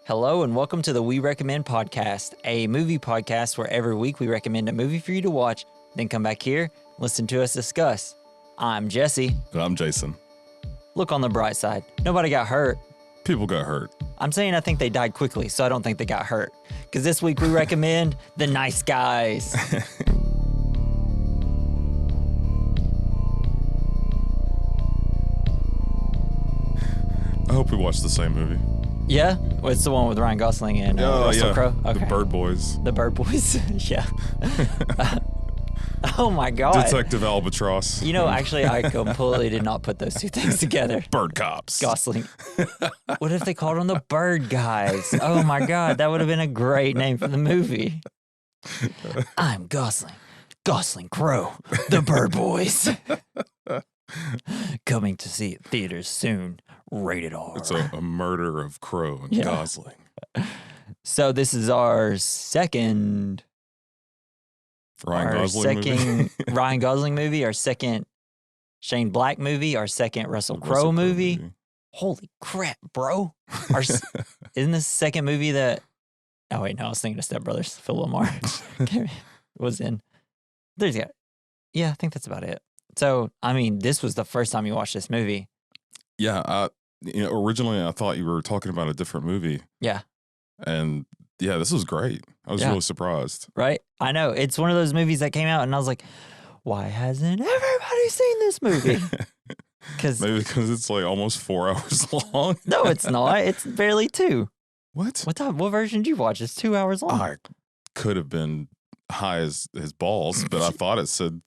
Hello and welcome to the We Recommend podcast, a movie podcast where every week we recommend a movie for you to watch, then come back here, listen to us discuss. I'm Jesse. And I'm Jason. Look on the bright side. Nobody got hurt. People got hurt. I'm saying I think they died quickly, so I don't think they got hurt. Because this week we recommend The Nice Guys. I hope we watched the same movie. Yeah? Well, it's the one with Ryan Gosling and Russell Crowe? Okay. The Bird Boys. The Bird Boys? Yeah. Oh my God. Detective Albatross. You know, actually, I completely did not put those two things together. Bird Cops. Gosling. What if they called them the Bird Guys? Oh my God, that would have been a great name for the movie. I'm Gosling. Gosling Crowe. The Bird Boys. Coming to see it theaters soon. Rated R. It's a murder of Crowe and Gosling. So this is our second movie. Ryan Gosling movie, our second Shane Black movie, our second Russell Crowe movie. Holy crap, bro. Isn't this the second movie that... Oh, wait, no, I was thinking of Step Brothers. Phil Lamar was in. Yeah, I think that's about it. So, I mean, this was the first time you watched this movie. Yeah, originally I thought you were talking about a different movie. Yeah. And yeah, this was great. I was really surprised. Right? I know. It's one of those movies that came out and I was like, why hasn't everybody seen this movie? Maybe because it's like almost 4 hours long. No, it's not. It's barely 2. What? What version did you watch? It's 2 hours long. I could have been high as his balls, but I thought it said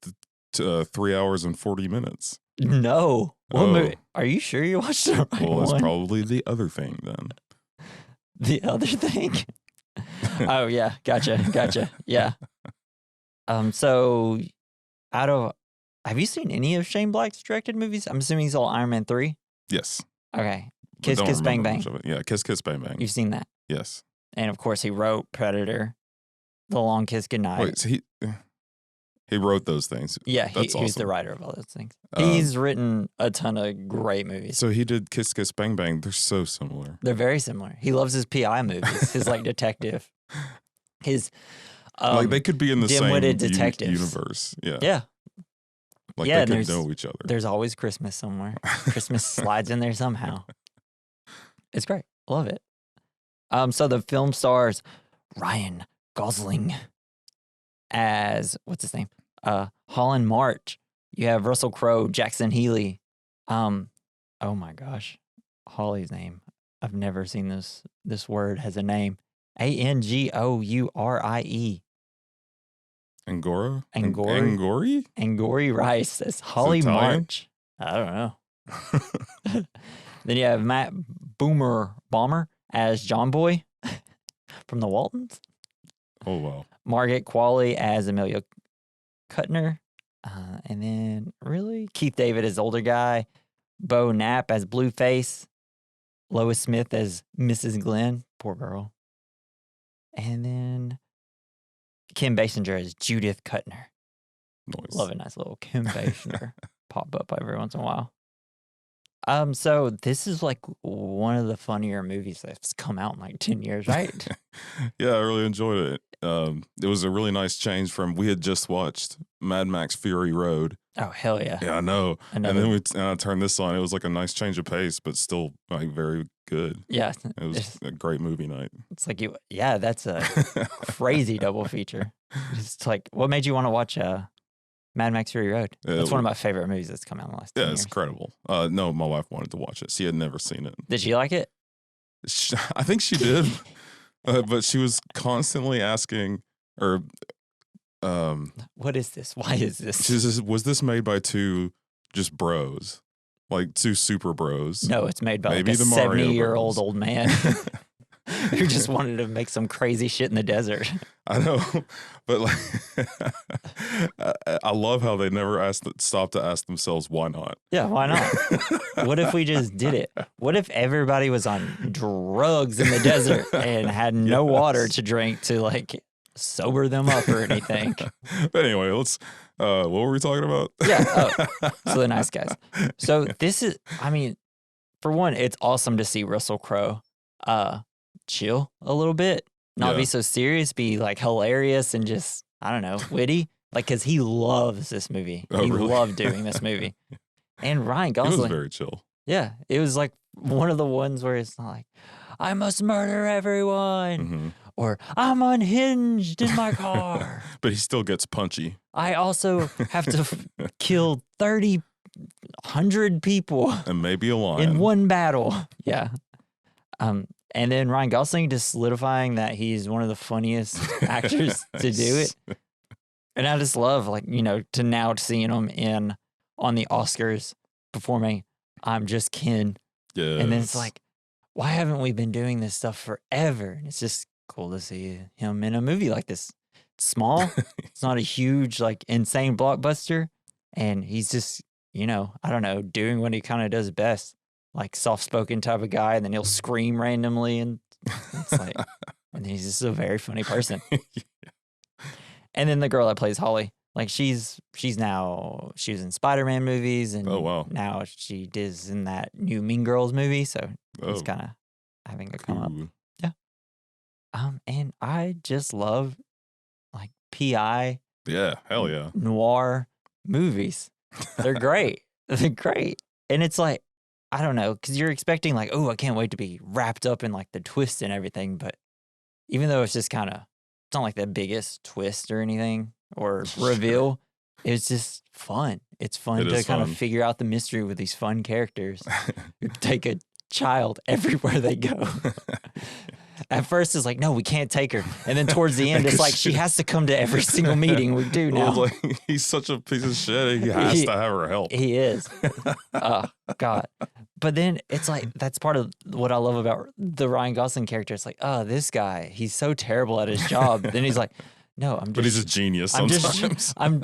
3 hours and 40 minutes. No. What movie? Are you sure you watched the right one? Well, it's probably The Other Thing then. The Other Thing? Oh, yeah. Gotcha. Yeah. So, have you seen any of Shane Black's directed movies? I'm assuming he's all Iron Man 3? Yes. Okay. Kiss Kiss Bang Bang. Yeah, Kiss Kiss Bang Bang. You've seen that? Yes. And of course, he wrote Predator, The Long Kiss Goodnight. Wait, so he wrote those things. Yeah, That's he was the awesome. writer of all those things. He's written a ton of great movies. So he did Kiss Kiss Bang Bang. They're so similar. They're very similar. He loves his PI movies, his like detective, his like they could be in the same dim-witted detectives. universe. Yeah. Yeah. Like Yeah, they could know each other. There's always Christmas somewhere. Christmas slides in there somehow. It's great. Love it. So the film stars Ryan Gosling as, what's his name? Holland March. You have Russell Crowe, Jackson Healy. Oh my gosh. Holly's name. I've never seen this word has a name. Angorie. Angora? Angori? Angori Rice. That's Holly March. I don't know. Then you have Matt Bomber as John Boy from the Waltons. Oh, wow. Margaret Qualley as Amelia Kuttner. And then, Keith David as older guy. Bo Knapp as Blueface. Lois Smith as Mrs. Glenn. Poor girl. And then Kim Basinger as Judith Kuttner. Nice. Love a nice little Kim Basinger pop up every once in a while. So this is like one of the funnier movies that's come out in like 10 years, right? Yeah, I really enjoyed it. It was a really nice change from, we had just watched Mad Max Fury Road. Oh, hell yeah. Yeah, I know. And then I turned this on. It was like a nice change of pace, but still like very good. Yeah. It was a great movie night. It's like, that's a crazy double feature. It's like, what made you want to watch Mad Max Fury Road? That's one of my favorite movies that's come out in the last 10 years. Yeah, it's incredible. No, my wife wanted to watch it. She had never seen it. Did she like it? I think she did. But she was constantly asking, what is this? Why is this? She says, was this made by two just bros? Like two super bros? No, it's made by Maybe like a the Mario 70-year-old bros. old man who just wanted to make some crazy shit in the desert. I know, but like, I love how they never stop to ask themselves, why not? Yeah, why not? What if we just did it? What if everybody was on drugs in the desert and had no water to drink to like sober them up or anything? But anyway, what were we talking about? Yeah, so The Nice Guys. So this is, I mean, for one, it's awesome to see Russell Crowe chill a little bit, not be so serious, be like hilarious and just, I don't know, witty. Like, because he loves this movie. He really? loved doing this movie. And Ryan He was Gosling. very chill. Yeah. It was like one of the ones where it's not like, I must murder everyone. Or I'm unhinged in my car. But he still gets punchy. I also have to kill 100 people. And maybe a lion. In one battle. Yeah. And then Ryan Gosling just solidifying that he's one of the funniest actors to do it. And I just love, like, you know, to now seeing him on the Oscars performing I'm Just Ken. Yeah. And then it's like, why haven't we been doing this stuff forever? And it's just cool to see him in a movie like this. It's small. It's not a huge, like, insane blockbuster. And he's just, you know, I don't know, doing what he kind of does best. Like, soft-spoken type of guy, and then he'll scream randomly. And it's like, and he's just a very funny person. And then the girl that plays Holly, like, she was in Spider-Man movies, and now she is in that new Mean Girls movie, so it's kind of having a come up. Yeah. And I just love, like, PI. Yeah, hell yeah. Noir movies. They're great. They're great. And it's like, I don't know, because you're expecting, like, oh, I can't wait to be wrapped up in, like, the twist and everything, but even though it's just kind of, it's not like the biggest twist or anything or reveal. It's just fun. It's fun to kind of figure out the mystery with these fun characters who take a child everywhere they go. At first, it's like, no, we can't take her. And then towards the end, it's like, she has to come to every single meeting we do now. Well, like, he's such a piece of shit. He has to have her help. He is. Oh, God. But then it's like, that's part of what I love about the Ryan Gosling character. It's like, oh, this guy, he's so terrible at his job. Then he's like, no, I'm just. But he's a genius sometimes. I'm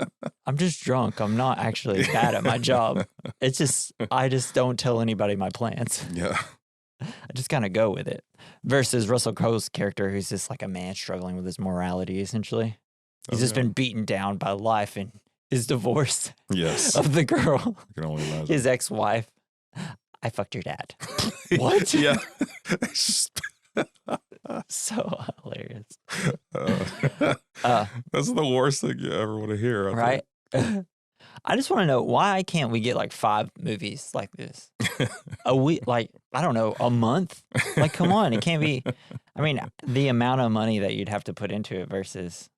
just drunk. I'm not actually bad at my job. It's just, I just don't tell anybody my plans. Yeah. I just kind of go with it. Versus Russell Crowe's character, who's just like a man struggling with his morality, essentially. He's just been beaten down by life and his divorce of the girl. I can only imagine. His ex-wife. I fucked your dad. What? Yeah. So hilarious. That's the worst thing you ever want to hear. Right? I just want to know, why can't we get like 5 movies like this a week? Like, I don't know, a month? Like, come on, it can't be. I mean, the amount of money that you'd have to put into it versus,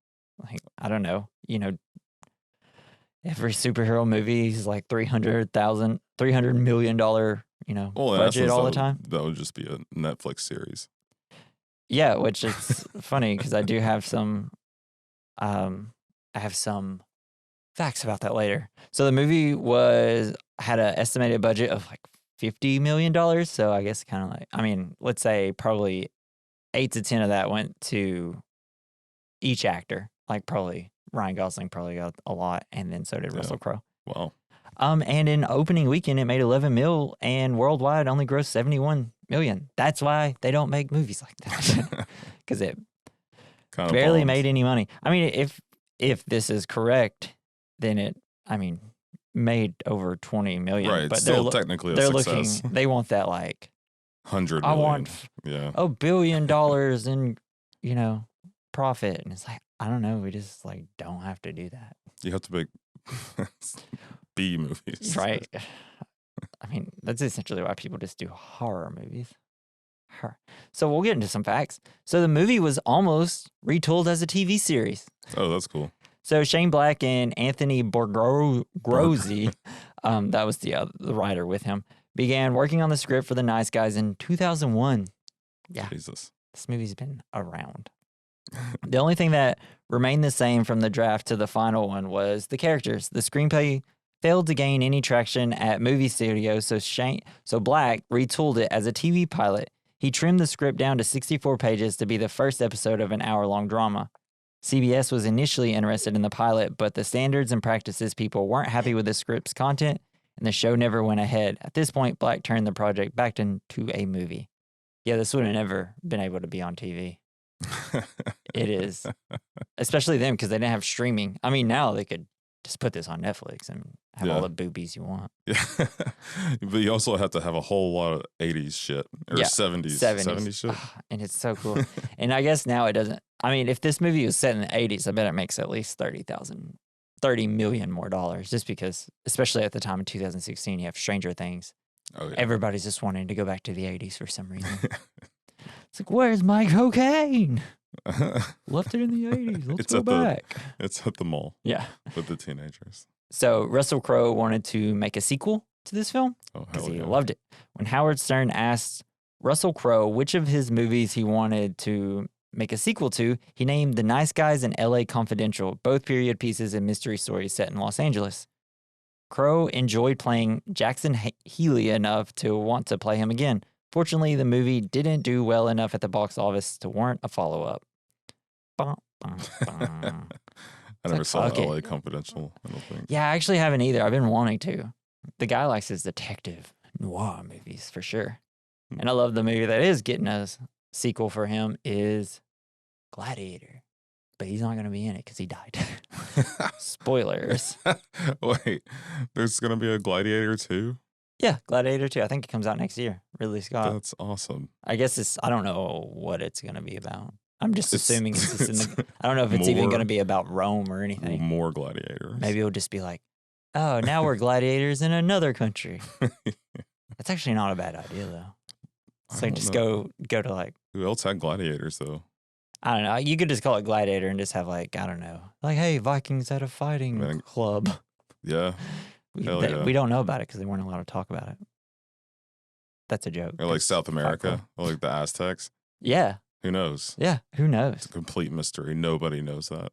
like, I don't know, you know, every superhero movie is like $300 million, you know, budget all the time. That would just be a Netflix series. Yeah, which is funny because I do have some, facts about that later. So the movie had an estimated budget of like $50 million. So I guess kind of like, I mean, let's say probably 8 to 10 of that went to each actor. Like probably Ryan Gosling probably got a lot, and then so did Russell Crowe. Wow. And in opening weekend, it made 11 mil, and worldwide only grossed 71 million. That's why they don't make movies like that, because it kind of barely made any money. I mean, if this is correct, then it, I mean, made over 20 million. Right, but still technically a success. They want that like 100 million. I want $1 billion in, you know, profit. And it's like, I don't know, we just like don't have to do that. You have to make B movies. Right. I mean, that's essentially why people just do horror movies. So we'll get into some facts. So the movie was almost retooled as a TV series. Oh, that's cool. So Shane Black and Anthony Borgozzi, that was the writer with him, began working on the script for The Nice Guys in 2001. Yeah, Jesus. This movie's been around. The only thing that remained the same from the draft to the final one was the characters. The screenplay failed to gain any traction at movie studios, so Black retooled it as a TV pilot. He trimmed the script down to 64 pages to be the first episode of an hour-long drama. CBS was initially interested in the pilot, but the standards and practices people weren't happy with the script's content, and the show never went ahead. At this point, Black turned the project back into a movie. Yeah, this would have never been able to be on TV. It is. Especially them, because they didn't have streaming. I mean, now they could just put this on Netflix and have all the boobies you want. Yeah. But you also have to have a whole lot of 80s shit or 70s shit. And it's so cool. And I guess now it doesn't. I mean, if this movie was set in the 80s, I bet it makes at least $30 million more dollars, just because, especially at the time in 2016, you have Stranger Things. Oh, yeah. Everybody's just wanting to go back to the 80s for some reason. It's like, where's my cocaine? Left it in the 80s. Let's go back. It's at the mall. Yeah. With the teenagers. So Russell Crowe wanted to make a sequel to this film because he loved it. When Howard Stern asked Russell Crowe which of his movies he wanted to make a sequel to, he named The Nice Guys and L.A. Confidential, both period pieces and mystery stories set in Los Angeles. Crowe enjoyed playing Jackson Healy enough to want to play him again. Fortunately, the movie didn't do well enough at the box office to warrant a follow-up. I never saw L.A. Confidential, I don't think. Yeah, I actually haven't either. I've been wanting to. The guy likes his detective noir movies for sure. And I love the movie that is getting a sequel for him is Gladiator. But he's not going to be in it because he died. Spoilers. Wait, there's going to be a Gladiator 2? Yeah, Gladiator 2. I think it comes out next year. Ridley Scott. That's awesome. I guess I don't know what it's going to be about. I'm just assuming it's just in the, I don't know if it's even going to be about Rome or anything. More gladiators. Maybe it'll just be like, oh, now we're gladiators in another country. That's actually not a bad idea, though. So just go to like. Who else had gladiators, though? I don't know. You could just call it Gladiator and just have like, I don't know. Like, hey, Vikings at a fighting club. Yeah. We don't know about it because they weren't allowed to talk about it. That's a joke. Or like South America, or like the Aztecs. Yeah. Who knows? Yeah, who knows? It's a complete mystery. Nobody knows that.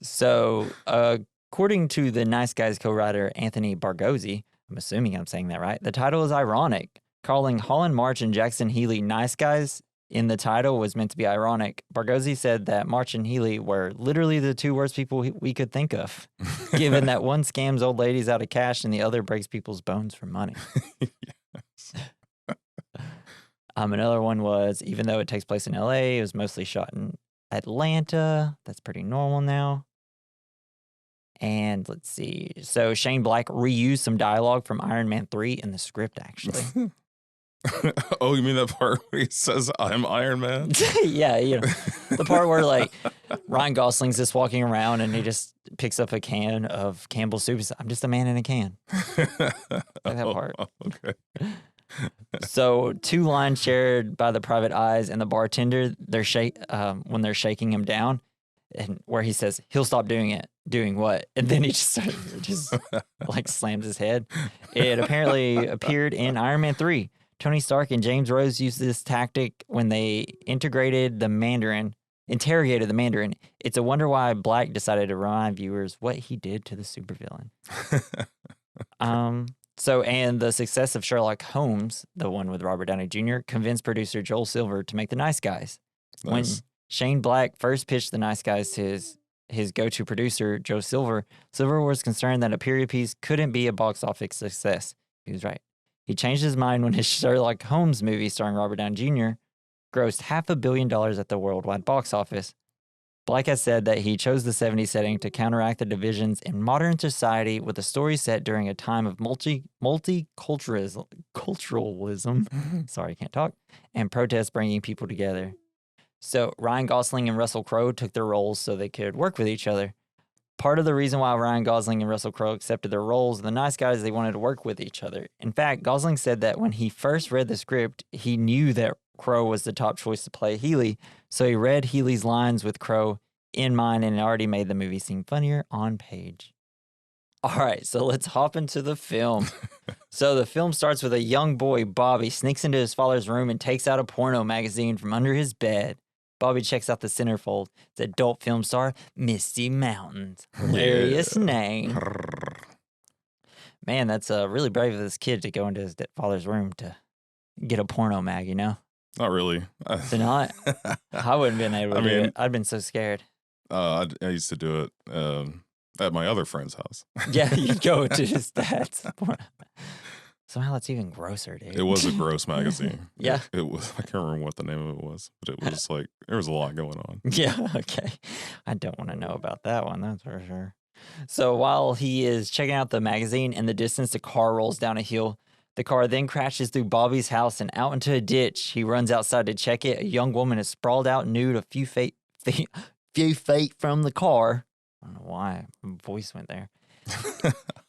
So, according to the Nice Guys co-writer Anthony Bargozzi, I'm assuming I'm saying that right, the title is ironic. Calling Holland March and Jackson Healy nice guys in the title was meant to be ironic. Bargozzi said that March and Healy were literally the two worst people we could think of, given that one scams old ladies out of cash and the other breaks people's bones for money. Yes. Another one was, even though it takes place in L.A., it was mostly shot in Atlanta. That's pretty normal now. And let's see. So Shane Black reused some dialogue from Iron Man 3 in the script, actually. Oh, you mean that part where he says, I'm Iron Man? Yeah, you know, the part where like Ryan Gosling's just walking around and he just picks up a can of Campbell's soup. He's, I'm just a man in a can. Like that part. Okay. So 2 lines shared by the private eyes and the bartender, when they're shaking him down, and where he says, he'll stop doing it. Doing what? And then he just like slams his head. It apparently appeared in Iron Man 3. Tony Stark and James Rose used this tactic when they interrogated the Mandarin. It's a wonder why Black decided to remind viewers what he did to the supervillain. And the success of Sherlock Holmes, the one with Robert Downey Jr., convinced producer Joel Silver to make The Nice Guys. Nice. When Shane Black first pitched The Nice Guys to his go-to producer, Joe Silver, Silver was concerned that a period piece couldn't be a box office success. He was right. He changed his mind when his Sherlock Holmes movie starring Robert Downey Jr. grossed $500 million at the worldwide box office. Black has said that he chose the 70s setting to counteract the divisions in modern society with a story set during a time of multiculturalism, sorry, I can't talk, and protests bringing people together. So Ryan Gosling and Russell Crowe took their roles so they could work with each other. Part of the reason why Ryan Gosling and Russell Crowe accepted their roles, the Nice Guys, they wanted to work with each other. In fact, Gosling said that when he first read the script, he knew that Crowe was the top choice to play Healy, so he read Healy's lines with Crowe in mind, and it already made the movie seem funnier on page. All right, so let's hop into the film. So the film starts with a young boy, Bobby, sneaks into his father's room and takes out a porno magazine from under his bed. Bobby checks out the centerfold. It's adult film star, Misty Mountains. Hilarious name. Man, that's really brave of this kid to go into his father's room to get a porno mag, you know? Not really. So not? I wouldn't have been able to do it. I'd been so scared. I used to do it at my other friend's house. Yeah, you'd go to his dad's. Somehow that's even grosser, dude. It was a gross magazine. Yeah. It was. I can't remember what the name of it was, but it was like there was a lot going on. Yeah, okay. I don't want to know about that one, that's for sure. So while he is checking out the magazine, in the distance, a car rolls down a hill. The car then crashes through Bobby's house and out into a ditch. He runs outside to check it. A young woman is sprawled out nude a few feet from the car. I don't know why my voice went there.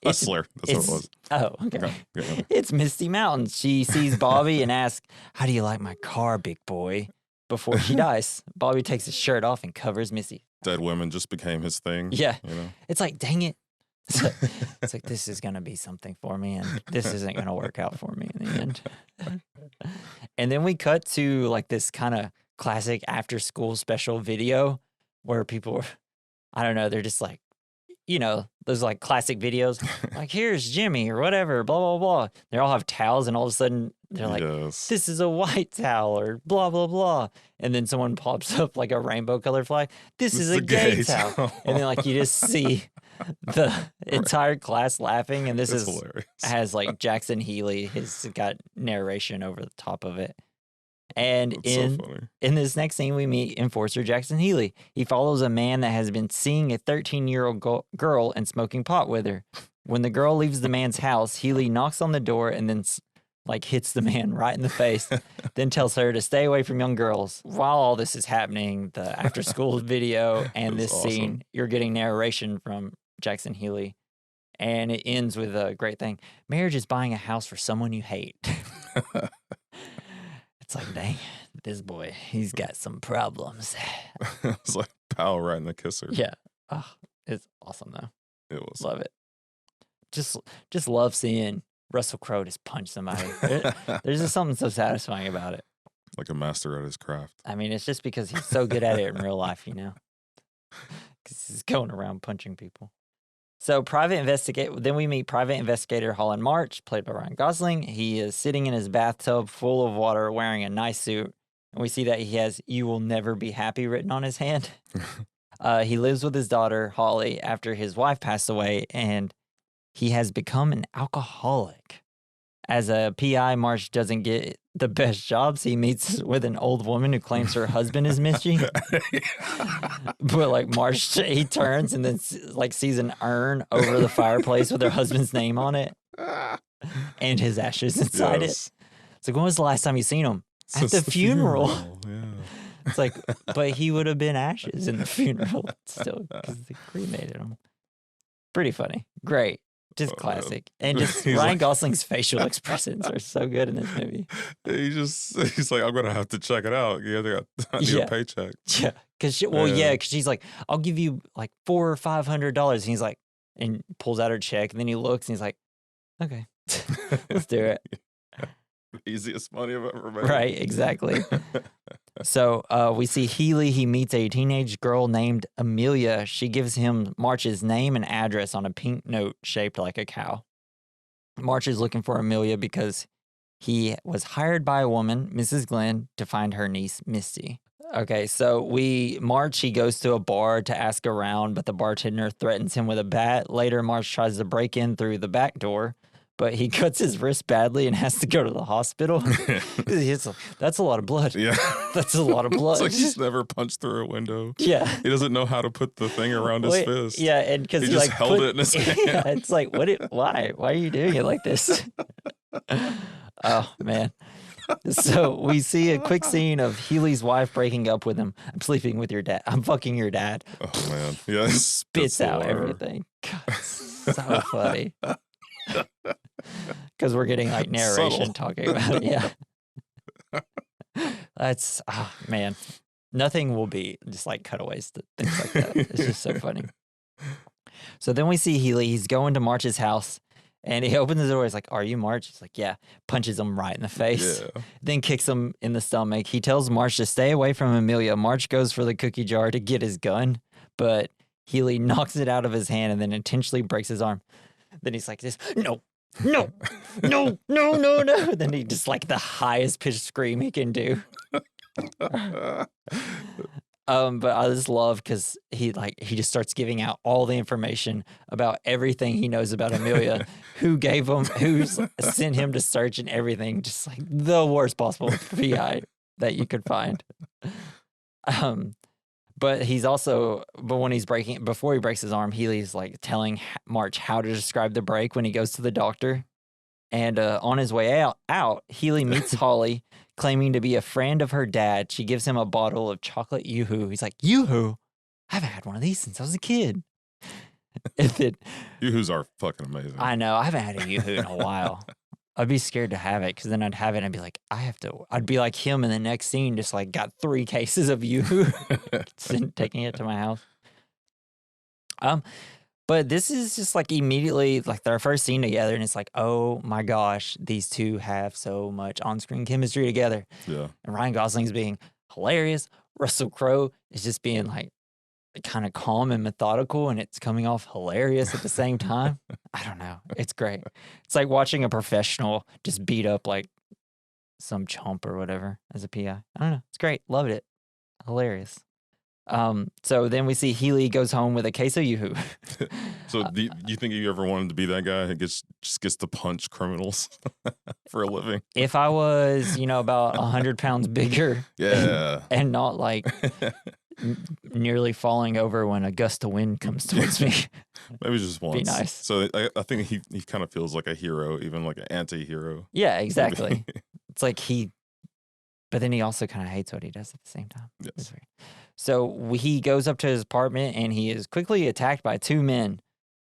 Hustler. That's what it was. Oh, okay. Yeah. It's Misty Mountain. She sees Bobby and asks, "How do you like my car, big boy?" Before she dies. Bobby takes his shirt off and covers Missy. Dead women just became his thing. Yeah. You know? It's like, dang it. It's like, this is going to be something for me, and this isn't going to work out for me in the end. And then we cut to like this kind of classic after school special video where people, I don't know, they're just like, you know, those like classic videos, like, here's Jimmy or whatever, blah, blah, blah. They all have towels, and all of a sudden they're like, yes. This is a white towel or blah, blah, blah. And then someone pops up like a rainbow colored flag. This is a gay towel. And then like you just see the entire class laughing. And this That's is hilarious. has like Jackson Healy. He's got narration over the top of it. And That's so funny. in this next scene, we meet Enforcer Jackson Healy. He follows a man that has been seeing a 13-year-old girl and smoking pot with her. When the girl leaves the man's house, Healy knocks on the door and then like hits the man right in the face, then tells her to stay away from young girls. While all this is happening, the after school video and this awesome. scene, you're getting narration from Jackson Healy. And it ends with a great thing. Marriage is buying a house for someone you hate. It's like, dang, this boy, he's got some problems. It's like pow right in the kisser. Yeah. Oh, it's awesome, though. It was. Love it. Just love seeing Russell Crowe just punch somebody. There's just something so satisfying about it. Like a master at his craft. I mean, it's just because he's so good at it in real life, you know? Because he's going around punching people. So then we meet Private Investigator Holland March, played by Ryan Gosling. He is sitting in his bathtub full of water wearing a nice suit. And we see that he has "You will never be happy" written on his hand. He lives with his daughter, Holly, after his wife passed away, and he has become an alcoholic. As a PI, March doesn't get the best jobs. He meets with an old woman who claims her husband is missing. But like March, he turns and then like sees an urn over the fireplace with her husband's name on it and his ashes inside it. It's like, when was the last time you seen him? At the funeral. Yeah. It's like, but he would have been ashes in the funeral still because they cremated him. Pretty funny. Great. Just classic. And just Ryan Gosling's facial expressions are so good in this movie. He's like, I'm going to have to check it out. I need a paycheck. Yeah. Because she's like, I'll give you like $400 or $500. And he's like, and pulls out her check. And then he looks and he's like, okay, let's do it. Easiest money I've ever made. Right, exactly. So we see Healy. He meets a teenage girl named Amelia. She gives him March's name and address on a pink note shaped like a cow. March is looking for Amelia because he was hired by a woman, Mrs. Glenn, to find her niece, Misty. Okay, so March, he goes to a bar to ask around, but the bartender threatens him with a bat. Later, March tries to break in through the back door, but he cuts his wrist badly and has to go to the hospital. That's a lot of blood. Yeah. That's a lot of blood. It's like he's never punched through a window. Yeah. He doesn't know how to put the thing around his fist. Yeah, and because he just held it in his hand. Yeah, it's like, why? Why are you doing it like this? Oh, man. So we see a quick scene of Healy's wife breaking up with him. I'm sleeping with your dad. I'm fucking your dad. Oh, man. Yeah, spits out everything. God, it's so funny. Because we're getting like narration talking about it. Yeah. That's, man. Nothing will be just like cutaways to things like that. It's just so funny. So then we see Healy. He's going to March's house. And he opens the door. He's like, "Are you March?" He's like, "Yeah." Punches him right in the face. Yeah. Then kicks him in the stomach. He tells March to stay away from Amelia. March goes for the cookie jar to get his gun, but Healy knocks it out of his hand and then intentionally breaks his arm. Then he's like, "No. Then he just like the highest pitched scream he can do. But I just love because he just starts giving out all the information about everything he knows about Amelia, who gave him, who's sent him to search and everything, just like the worst possible PI that you could find. But he's also, before he breaks his arm, Healy's like telling March how to describe the break when he goes to the doctor. And on his way out, Healy meets Holly, claiming to be a friend of her dad. She gives him a bottle of chocolate Yoo-hoo. He's like, Yoo-hoo? I haven't had one of these since I was a kid. Yoo-hoos are fucking amazing. I know. I haven't had a Yoo-hoo in a while. I'd be scared to have it because then I'd have it and I'd be like, I'd be like him in the next scene, just like got 3 cases of Yoo-hoo, taking it to my house. But this is just like immediately like their first scene together, and it's like, oh my gosh, these two have so much on-screen chemistry together. Yeah. And Ryan Gosling's being hilarious. Russell Crowe is just being like kind of calm and methodical, and it's coming off hilarious at the same time. I don't know. It's great. It's like watching a professional just beat up like some chump or whatever as a PI. I don't know. It's great. Loved it. Hilarious. So then we see Healy goes home with a case of Yoo-hoo. So do you think you ever wanted to be that guy who just gets to punch criminals for a living? If I was, about 100 pounds bigger, yeah, and not like nearly falling over when a gust of wind comes towards me, maybe just once. Be nice. So I think he kind of feels like a hero, even like an anti-hero. Yeah, exactly. It's like but then he also kind of hates what he does at the same time. Yes. It's weird. So he goes up to his apartment and he is quickly attacked by 2 men.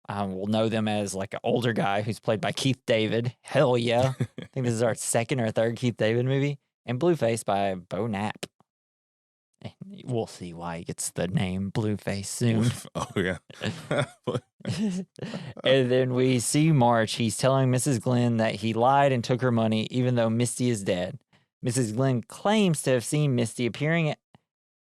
We'll know them as like an older guy who's played by Keith David. Hell yeah. I think this is our 2nd or 3rd Keith David movie. And Blueface by Bo Knapp. And we'll see why he gets the name Blueface soon. Oh, yeah. And then we see March. He's telling Mrs. Glenn that he lied and took her money, even though Misty is dead. Mrs. Glenn claims to have seen Misty appearing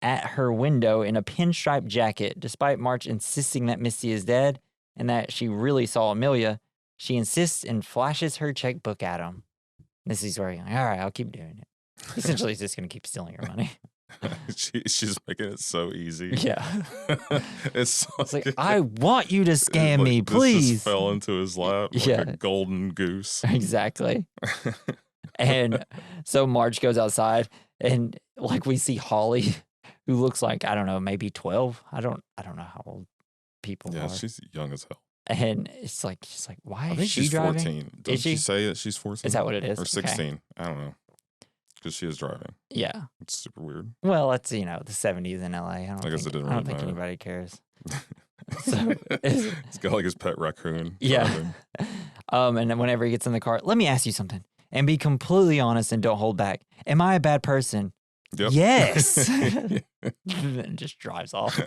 at her window in a pinstripe jacket. Despite March insisting that Misty is dead and that she really saw Amelia, she insists and flashes her checkbook at him. Misty's working. All right, I'll keep doing it. Essentially, he's just going to keep stealing her money. She's making it so easy. Yeah. It's like, I want you to scam me, please. This just fell into his lap like a golden goose. Exactly. And so March goes outside and like we see Holly, who looks like, I don't know, maybe 12. I don't know how old people are. Yeah, she's young as hell. And it's like, she's like, why is she she's driving? 14. Does she say that she's 14? Is that what it is? Or 16. Okay. I don't know. Because she is driving. Yeah. It's super weird. Well, it's, the 70s in LA. I don't think anybody cares. So he's got like his pet raccoon. Yeah. And then whenever he gets in the car, let me ask you something. And be completely honest and don't hold back. Am I a bad person? Yep. Yes. And just drives off.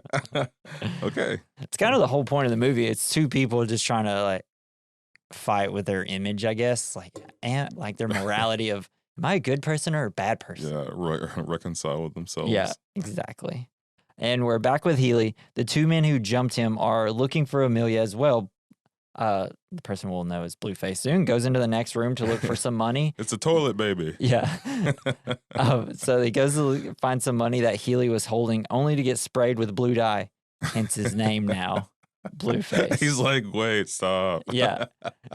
Okay. It's kind of the whole point of the movie. It's 2 people just trying to like fight with their image, I guess, like their morality of, am I a good person or a bad person? Yeah, reconcile with themselves. Yeah, exactly. And we're back with Healy. The 2 men who jumped him are looking for Amelia as well. The person we'll know is Blueface soon, goes into the next room to look for some money. It's a toilet baby. Yeah. So he goes to find some money that Healy was holding, only to get sprayed with blue dye. Hence his name now, Blueface. He's like, wait, stop. Yeah.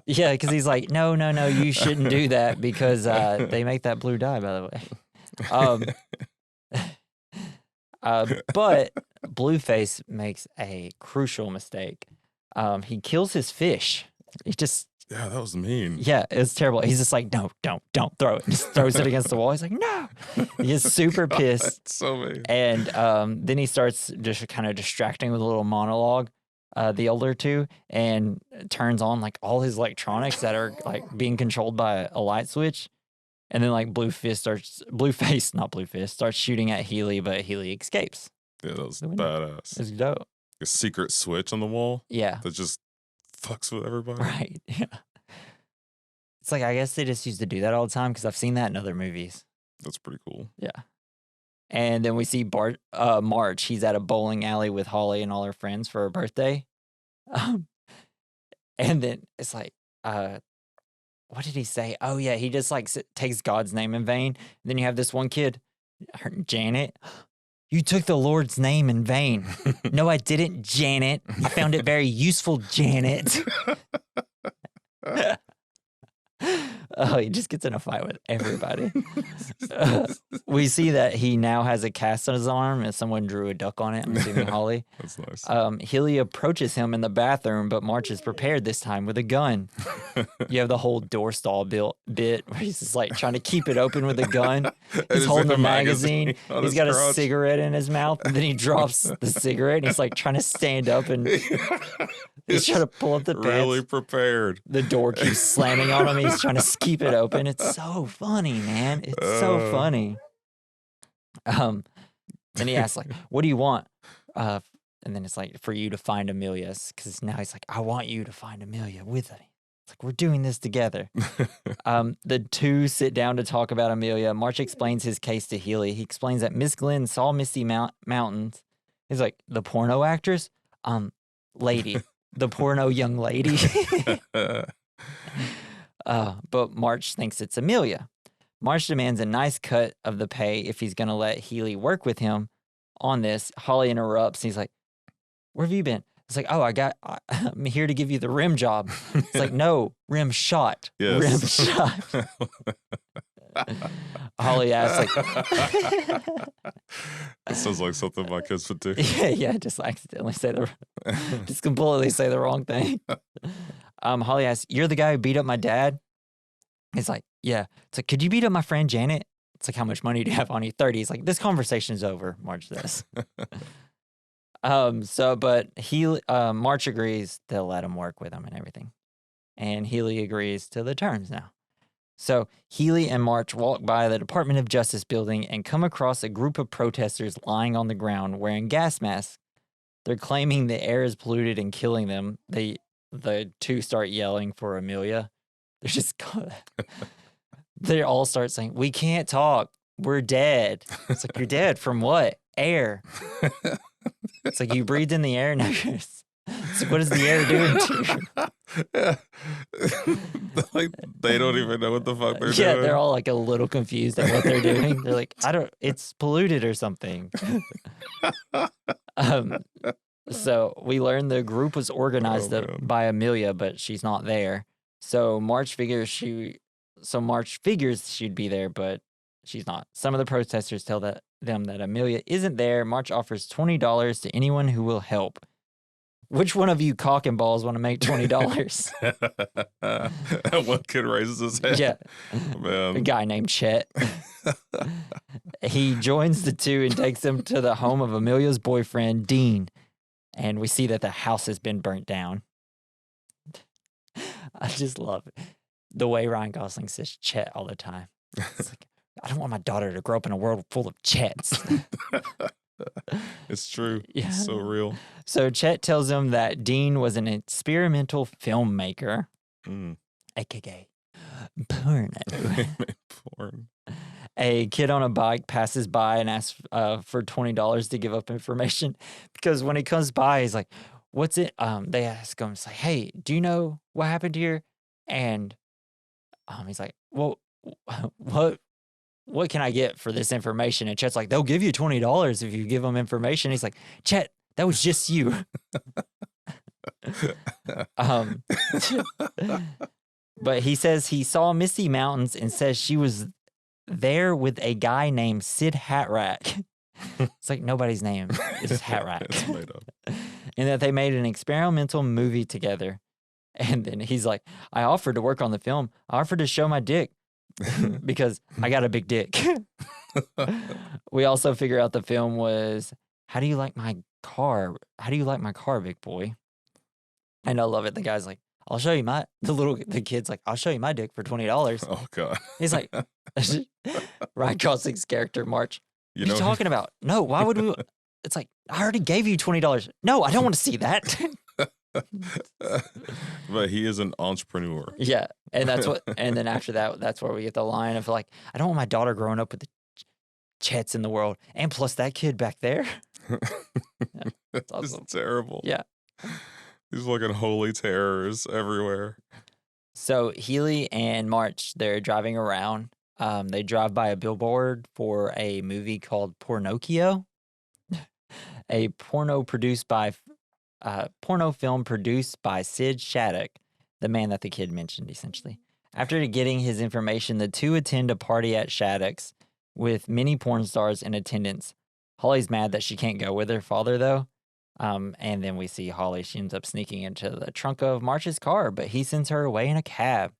Yeah, because he's like, no, you shouldn't do that because they make that blue dye, by the way. But Blueface makes a crucial mistake. He kills his fish. Yeah, that was mean. Yeah, it's terrible. He's just like, no, don't throw it. He just throws it against the wall. He's like, no. He gets super pissed. That's so mean. And then he starts just kind of distracting with a little monologue, the older 2, and turns on like all his electronics that are like being controlled by a light switch. And then like Blueface starts shooting at Healy, but Healy escapes. Yeah, that was badass. It's dope. A secret switch on the wall. Yeah. That just fucks with everybody. Right. Yeah. It's like, I guess they just used to do that all the time because I've seen that in other movies. That's pretty cool. Yeah. And then we see March. He's at a bowling alley with Holly and all her friends for her birthday. And then it's like, what did he say? Oh, yeah. He just like takes God's name in vain. And then you have this one kid, Janet. You took the Lord's name in vain. No, I didn't, Janet. I found it very useful, Janet. Oh, he just gets in a fight with everybody. We see that he now has a cast on his arm and someone drew a duck on it. I'm assuming Holly. That's nice. Healy approaches him in the bathroom, but March is prepared this time with a gun. You have the whole door stall bit where he's just like trying to keep it open with a gun. He's holding a magazine. He's got a cigarette in his mouth, and then he drops the cigarette, and he's like trying to stand up, and he's trying to pull up the pants. Really prepared. The door keeps slamming on him. He's trying to keep it open. It's so funny, man. It's so funny. Then he asks, like, what do you want? And then it's like, for you to find Amelia. Because now he's like, I want you to find Amelia with me. It's like, we're doing this together. The two sit down to talk about Amelia. March explains his case to Healy. He explains that Miss Glenn saw Misty Mountains. He's like, the porno actress? Lady. The porno young lady. But March thinks it's Amelia. March demands a nice cut of the pay if he's going to let Healy work with him on this. Holly interrupts. He's like, where have you been? It's like, oh, I'm here to give you the rim job. It's like, no, rim shot. Yes. Rim shot. Holly asks, like, that sounds like something my kids would do. yeah, just accidentally just completely say the wrong thing. Holly asks, you're the guy who beat up my dad? He's like, yeah. It's like, could you beat up my friend Janet? It's like, how much money do you have on you? 30. He's like, this conversation's over. March says. But March agrees to let him work with him and everything. And Healy agrees to the terms now. So Healy and March walk by the Department of Justice building and come across a group of protesters lying on the ground wearing gas masks. They're claiming the air is polluted and killing them. The two start yelling for Amelia. They're just they all start saying, we can't talk. We're dead. It's like, you're dead from what? Air. It's like, you breathed in the air. Now it's like, what is the air doing to you? Yeah. Like, they don't even know what the fuck they're doing. Yeah, they're all like a little confused at what they're doing. They're like, it's polluted or something. So we learned the group was organized by Amelia, but she's not there. So March figures she'd be there, but she's not. Some of the protesters tell them that Amelia isn't there. March offers $20 to anyone who will help. Which one of you cock and balls want to make $20? One kid raises his hand. Yeah. Man. A guy named Chet. He joins the two and takes them to the home of Amelia's boyfriend, Dean. And we see that the house has been burnt down. I just love it. The way Ryan Gosling says Chet all the time. It's like, I don't want my daughter to grow up in a world full of Chets. It's true. Yeah. It's so real. So Chet tells him that Dean was an experimental filmmaker, aka porno. Porn. A kid on a bike passes by and asks for $20 to give up information, because when he comes by, he's like, what's it? They ask him, it's like, hey, do you know what happened here? And he's like, well, what can I get for this information? And Chet's like, they'll give you $20 if you give them information. He's like, Chet, that was just you. But he says he saw Misty Mountains and says she was there with a guy named Sid Hatrack. It's like nobody's name is Hatrack. It's made up. And that they made an experimental movie together. And then he's like, I offered to work on the film. I offered to show my dick because I got a big dick. We also figure out the film was, how do you like my car? How do you like my car, big boy? And I love it. The guy's like, I'll show you the kid's like, I'll show you my dick for $20. Oh, God. He's like, Ryan Gosling's character, March. What are you talking about? No, why would we? It's like, I already gave you $20. No, I don't want to see that. But he is an entrepreneur. Yeah. And then after that, that's where we get the line of like, I don't want my daughter growing up with the Chets in the world. And plus that kid back there. Yeah, that's awesome. It's terrible. Yeah. These fucking holy terrors everywhere. So Healy and March, they're driving around. They drive by a billboard for a movie called Pornocchio. a porno film produced by Sid Shattuck, the man that the kid mentioned, essentially. After getting his information, the two attend a party at Shattuck's with many porn stars in attendance. Holly's mad that she can't go with her father, though. And then we see Holly. She ends up sneaking into the trunk of March's car, but he sends her away in a cab.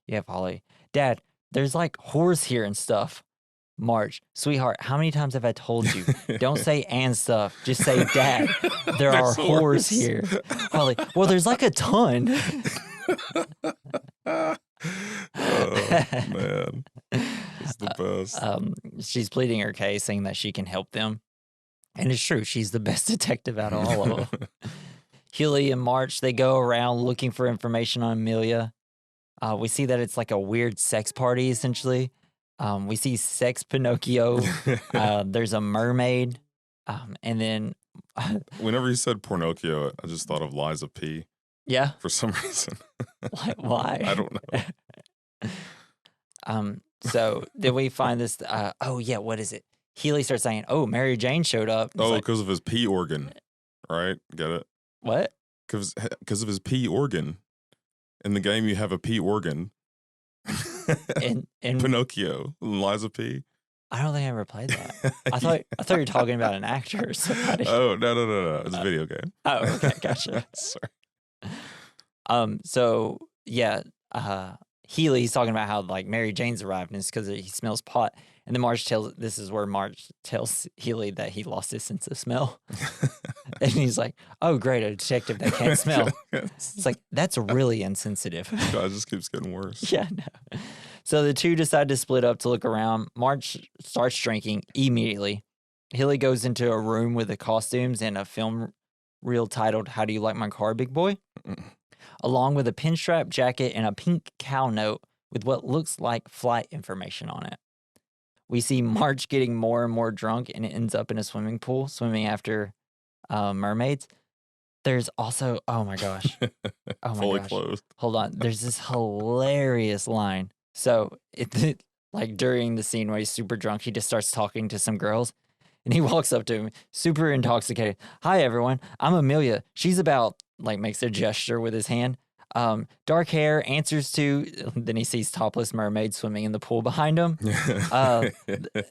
You have Holly. Dad, there's like whores here and stuff. March, sweetheart, how many times have I told you? Don't say and stuff. Just say, Dad, there are whores here. Holly, well, there's like a ton. Oh, man. It's the best. She's pleading her case, saying that she can help them. And it's true. She's the best detective out of all of them. Healy and March, they go around looking for information on Amelia. We see that it's like a weird sex party, essentially. We see sex Pinocchio. There's a mermaid. And then... Whenever you said Pornocchio, I just thought of Liza P. Yeah? For some reason. Why? I don't know. So then we find this... what is it? Healy starts saying, oh, Mary Jane showed up. Oh, because of his pee organ, right? Get it? What? Because of his pee organ. In the game, you have a pee organ. In Pinocchio, Liza P. I don't think I ever played that. I thought you were talking about an actor or somebody. Oh, no. It's a video game. Oh, okay, gotcha. Sorry. So yeah, Healy's talking about how like Mary Jane's arrived and it's because he smells pot. And then this is where March tells Healy that he lost his sense of smell. And he's like, oh, great, a detective that can't smell. It's like, that's really insensitive. God, it just keeps getting worse. Yeah, no. So the two decide to split up to look around. March starts drinking immediately. Healy goes into a room with the costumes and a film reel titled, How Do You Like My Car, Big Boy? Along with a pinstripe jacket and a pink cow note with what looks like flight information on it. We see March getting more and more drunk and it ends up in a swimming pool, swimming after mermaids. There's also, oh my gosh. Fully clothed. Hold on. There's this hilarious line. So like during the scene where he's super drunk, he just starts talking to some girls and he walks up to him, super intoxicated. Hi, everyone. I'm Amelia. She's about, like makes a gesture with his hand. Dark hair, answers to, then he sees topless mermaid swimming in the pool behind him.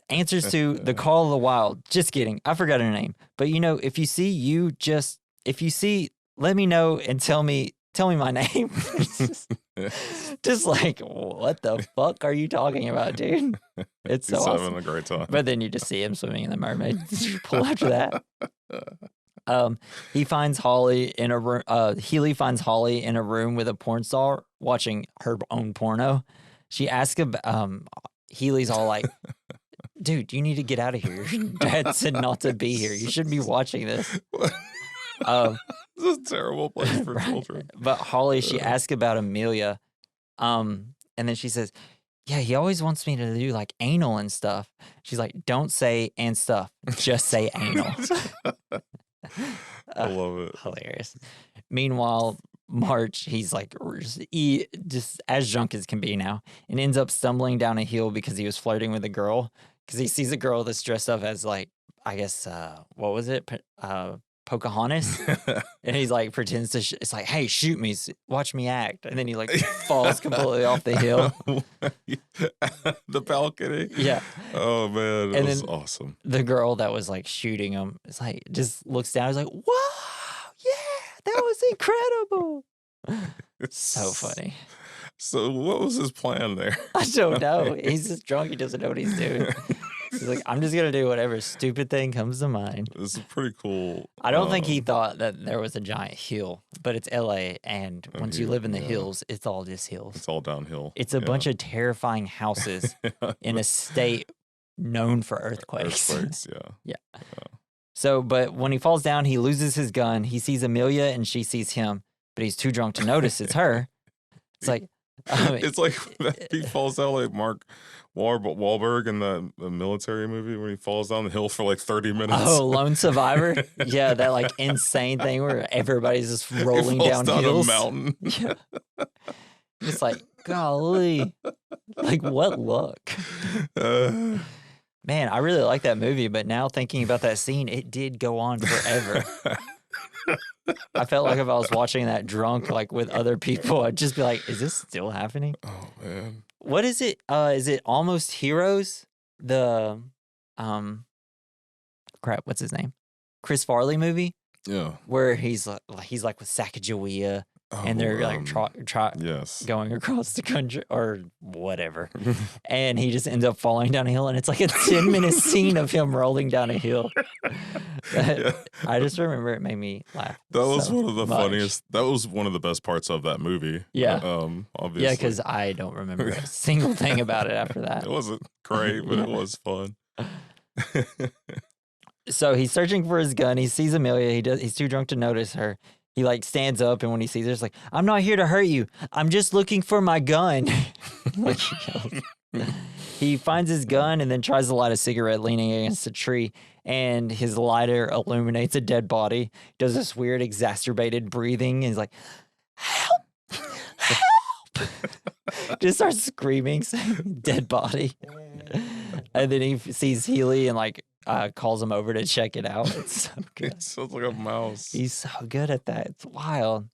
Answers to the call of the wild. Just kidding. I forgot her name. But if you see, let me know and tell me my name. just like, what the fuck are you talking about, dude? It's so awesome. Having a great time. But then you just see him swimming in the mermaid pool after that. He finds Holly in a room. Healy finds Holly in a room with a porn star watching her own porno. She asks about. Healy's all like, "Dude, you need to get out of here. Your dad said not to be here. You shouldn't be watching this." This is a terrible place for children. But Holly, she asks about Amelia, and then she says, "Yeah, he always wants me to do like anal and stuff." She's like, "Don't say and stuff. Just say anal." I love it. Hilarious. Meanwhile, March, he's like just as drunk as can be now and ends up stumbling down a hill because he was flirting with a girl because he sees a girl that's dressed up as like, I guess, what was it? Pocahontas. And he's like, pretends to, it's like, hey, shoot me. Watch me act. And then he like falls completely off the hill. The balcony. Yeah. Oh, man. It was awesome. The girl that was like shooting him, it's like, just looks down. He's like, wow, yeah, that was incredible. So funny. So what was his plan there? I don't know. He's just drunk. He doesn't know what he's doing. He's like, I'm just going to do whatever stupid thing comes to mind. It's pretty cool. I don't think he thought that there was a giant hill, but it's LA. And once you live in the hills, it's all just hills. It's all downhill. It's a bunch of terrifying houses in a state known for earthquakes. Yeah. So, but when he falls down, he loses his gun. He sees Amelia and she sees him, but he's too drunk to notice it's her. It's like, it's like he falls down like Mark Wahlberg in the military movie when he falls down the hill for like 30 minutes. Oh, Lone Survivor? Yeah, that like insane thing where everybody's just rolling down hills. A mountain. Yeah. It's like, golly. Like, what luck? Man, I really like that movie, but now thinking about that scene, it did go on forever. I felt like if I was watching that drunk, like with other people, I'd just be like, is this still happening? Oh man. What is it? Is it Almost Heroes? The, crap, what's his name? Chris Farley movie? Yeah. Where he's like with Sacagawea and they're like yes. going across the country or whatever. And he just ends up falling down a hill and it's like a 10-minute scene of him rolling down a hill. Yeah. I just remember it made me laugh. That was one of the much. funniest. That was one of the best parts of that movie. Yeah. Obviously. Yeah, because I don't remember a single thing about it after that. It wasn't great, but it was fun. So he's searching for his gun. He sees Amelia. He's too drunk to notice her. He like stands up, and when he sees her, he's like, "I'm not here to hurt you. I'm just looking for my gun." Like he yells. He finds his gun and then tries to light a cigarette leaning against a tree, and his lighter illuminates a dead body. He does this weird exacerbated breathing, and he's like, "Help! Help!" Just starts screaming, saying, "Dead body." And then he sees Healy and like calls him over to check it out. It's so good. It sounds like a mouse. He's so good at that. It's wild.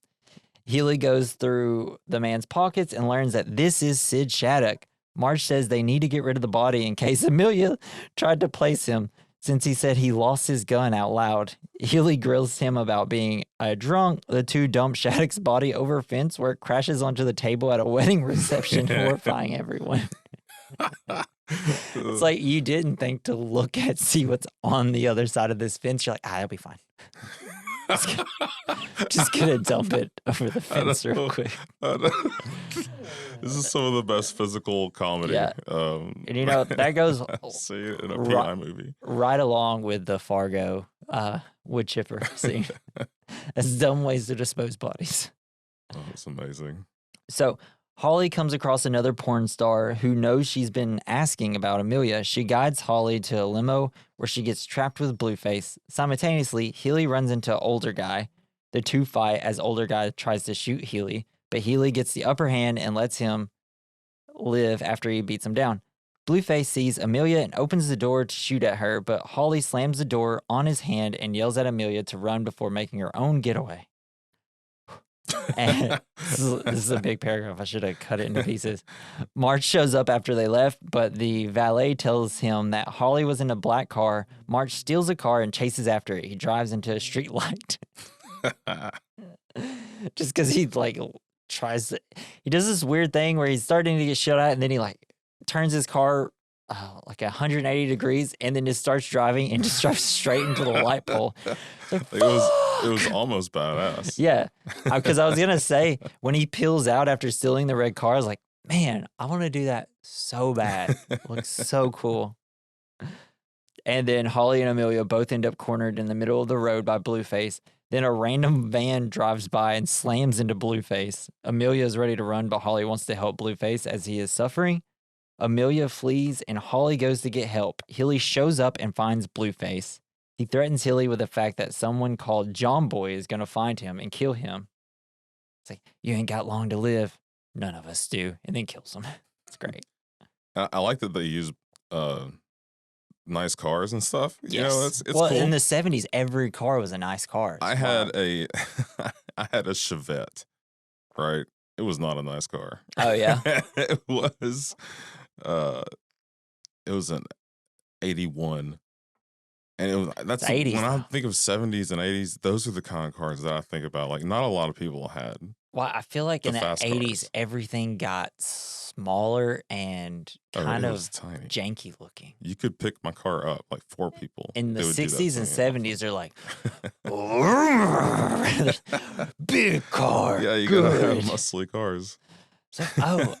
Healy goes through the man's pockets and learns that this is Sid Shattuck. March says they need to get rid of the body in case Amelia tried to place him, since he said he lost his gun out loud. Healy grills him about being a drunk. The two dump Shattuck's body over a fence where it crashes onto the table at a wedding reception, horrifying everyone. It's like you didn't think to see what's on the other side of this fence. You're like, that'll be fine. Just gonna dump it over the fence real quick. This is some of the best physical comedy. Yeah. And you know, that goes see it in a PI movie. Right along with the Fargo wood chipper scene. That's dumb ways to dispose bodies. Oh, it's amazing. So Holly comes across another porn star who knows she's been asking about Amelia. She guides Holly to a limo where she gets trapped with Blueface. Simultaneously, Healy runs into older guy. The two fight as older guy tries to shoot Healy, but Healy gets the upper hand and lets him live after he beats him down. Blueface sees Amelia and opens the door to shoot at her, but Holly slams the door on his hand and yells at Amelia to run before making her own getaway. And this is a big paragraph. I should have cut it into pieces. March shows up after they left, but the valet tells him that Holly was in a black car. March steals a car and chases after it. He drives into a street light. Just because he like tries to, he does this weird thing where he's starting to get shot at, and then he like turns his car like 180 degrees, and then just starts driving and just drives straight into the light pole. Like, it was almost badass. Yeah, because I was gonna say when he peels out after stealing the red car, I was like, man, I want to do that so bad. It looks so cool. And then Holly and Amelia both end up cornered in the middle of the road by Blueface. Then a random van drives by and slams into Blueface. Amelia is ready to run, but Holly wants to help Blueface as he is suffering. Amelia flees, and Holly goes to get help. Healy shows up and finds Blueface. He threatens Healy with the fact that someone called John Boy is going to find him and kill him. It's like, you ain't got long to live. None of us do. And then kills him. It's great. I like that they use nice cars and stuff. Yes. You know, it's well, cool. In the 70s, every car was a nice car. I had a Chevette, right? It was not a nice car. Oh, yeah? It was an 81. And that's 80s when I now. think of 70s and 80s, those are the kind of cars that I think about. Like, not a lot of people had. Well, I feel like in the fast 80s, cars. everything got smaller and kind it of was tiny. janky looking. You could pick my car up, like 4 people. In the They would do that 60s and to me. 70s, they're like, big car. Yeah, you gotta have good. muscly cars. So, oh,